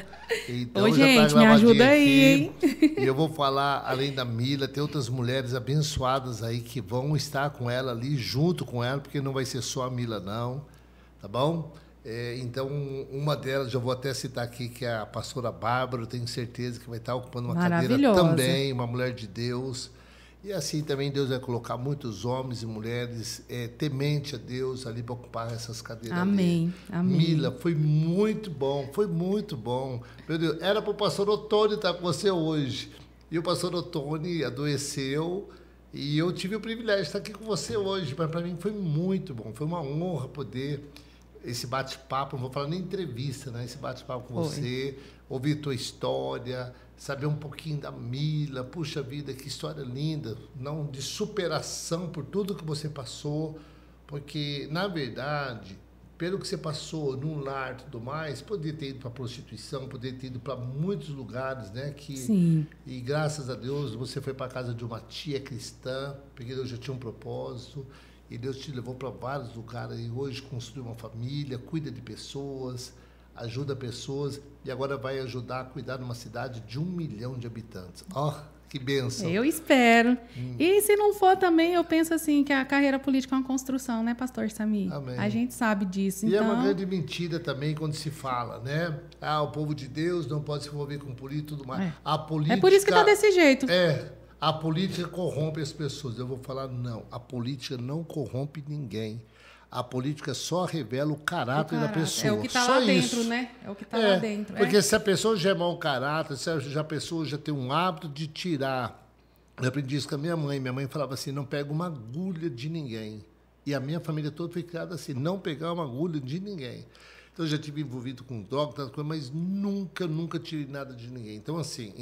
Então, ô, já gente, tá me ajuda aqui. aí, hein? E eu vou falar, além da Mila, tem outras mulheres abençoadas aí que vão estar com ela ali, junto com ela, porque não vai ser só a Mila, não, tá bom? Então, uma delas, já vou até citar aqui, que é a pastora Bárbara, eu tenho certeza que vai estar ocupando uma cadeira também, uma mulher de Deus. E assim também Deus vai colocar muitos homens e mulheres temente a Deus ali para ocupar essas cadeiras. Amém, amém. Mila, foi muito bom, foi muito bom. Meu Deus, era para o pastor Otônio estar com você hoje. E o pastor Otônio adoeceu e eu tive o privilégio de estar aqui com você hoje. Mas para mim foi muito bom, foi uma honra poder... esse bate-papo, não vou falar nem entrevista, né? Esse bate-papo com você, ouvir tua história, saber um pouquinho da Mila. Puxa vida, que história linda, não, de superação por tudo que você passou, porque, na verdade, pelo que você passou num lar e tudo mais, poderia ter ido para a prostituição, poderia ter ido para muitos lugares, né? Sim. E graças a Deus você foi para a casa de uma tia cristã, porque Deus já tinha um propósito. E Deus te levou para vários lugares e hoje construiu uma família, cuida de pessoas, ajuda pessoas e agora vai ajudar a cuidar de uma cidade de 1 milhão de habitantes. Ó, que bênção. Eu espero. E se não for também, eu penso assim, que a carreira política é uma construção, né, pastor Samir? Amém. A gente sabe disso. E então... é uma grande mentira também quando se fala, né? O povo de Deus não pode se envolver com política e tudo mais. A política... É por isso que está desse jeito. A política corrompe as pessoas. Eu vou falar, não, a política não corrompe ninguém. A política só revela o caráter da pessoa. É o que está lá dentro, né? É o que está lá dentro. Porque se a pessoa já é mau caráter, se a pessoa já tem um hábito de tirar... Eu aprendi isso com a minha mãe. Minha mãe falava assim, não pega uma agulha de ninguém. E a minha família toda foi criada assim, não pegar uma agulha de ninguém. Então, eu já estive envolvido com droga, mas nunca tirei nada de ninguém. Então, assim,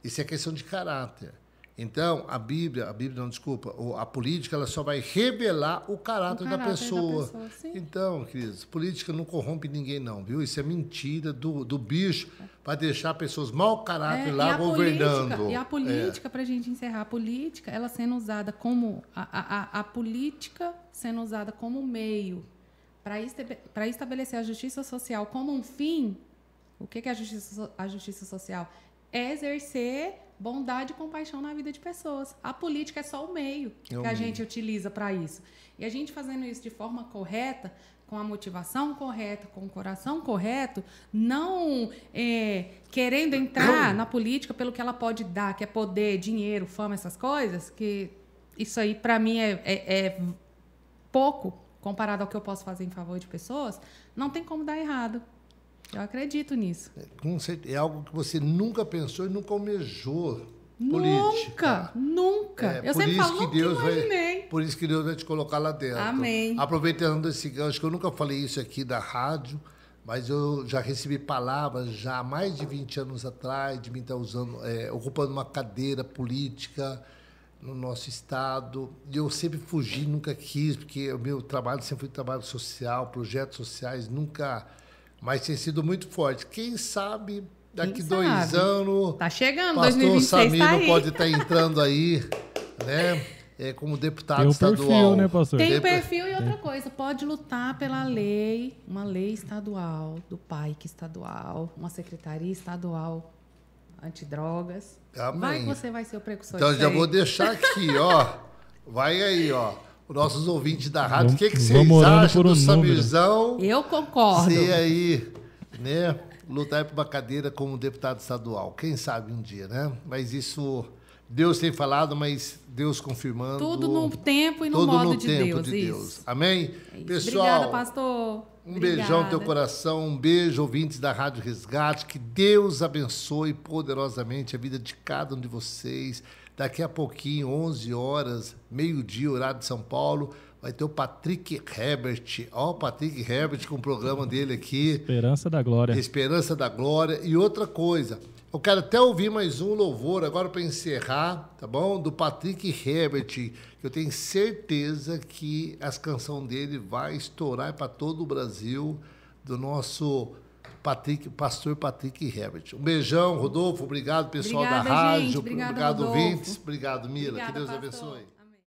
isso é questão de caráter. Então, a política ela só vai revelar o caráter da pessoa. Então, queridos, política não corrompe ninguém, não, viu? Isso é mentira do bicho para deixar pessoas mau caráter lá governando. E a política, para a gente encerrar, a política, ela sendo usada como... A política sendo usada como meio para estabelecer a justiça social como um fim. O que é a justiça social? É exercer bondade e compaixão na vida de pessoas. A política é só o meio que a gente utiliza para isso. E a gente fazendo isso de forma correta, com a motivação correta, com o coração correto, não querendo entrar na política pelo que ela pode dar, que é poder, dinheiro, fama, essas coisas, que isso aí, para mim, é pouco comparado ao que eu posso fazer em favor de pessoas, não tem como dar errado. Eu acredito nisso. Com certeza, é algo que você nunca pensou e nunca almejou. Política. Nunca. Eu sempre falo, nunca imaginei. Por isso que Deus vai te colocar lá dentro. Amém. Aproveitando esse gancho, que eu nunca falei isso aqui da rádio, mas eu já recebi palavras já há mais de 20 anos atrás de mim estar ocupando uma cadeira política no nosso estado. E eu sempre fugi, nunca quis, porque o meu trabalho sempre foi trabalho social, projetos sociais, nunca mais tem sido muito forte. Quem sabe daqui 2 anos... Tá chegando, Pastor 2026 Samir tá aí. Pode estar entrando aí, né? Como deputado tem um estadual. Perfil, né, pastor? Tem perfil e outra coisa, pode lutar pela lei, uma lei estadual, do PAIC estadual, uma secretaria estadual antidrogas. Amém. Vai que você vai ser o precursor. Então, disso já aí. vou deixar aqui, ó. Vai aí, ó. Os nossos ouvintes da rádio, o que vocês vamos orando acham por do um Samirzão? Eu concordo. Ser aí, né? Lutar por uma cadeira como deputado estadual. Quem sabe um dia, né? Mas isso, Deus tem falado, mas Deus confirmando. Tudo no tempo e no tudo modo no de tempo Deus. de isso. Deus. Amém? É isso. Pessoal, Obrigada, pastor. um beijão no teu coração, um beijo, ouvintes da Rádio Resgate. Que Deus abençoe poderosamente a vida de cada um de vocês. Daqui a pouquinho, 11 horas, meio-dia, horário de São Paulo, vai ter o Patrick Herbert. Ó, o Patrick Herbert com o programa dele aqui. Esperança da Glória. Esperança da Glória. E outra coisa, eu quero até ouvir mais um louvor agora para encerrar, tá bom? Do Patrick Herbert. Eu tenho certeza que as canções dele vai estourar para todo o Brasil, do nosso pastor Patrick Herbert. Um beijão, Rodolfo. Obrigado, pessoal Obrigada, da rádio. gente. Obrigado, obrigado Rodolfo. ouvintes. Obrigado, Mila. Obrigada, que Deus pastor. abençoe.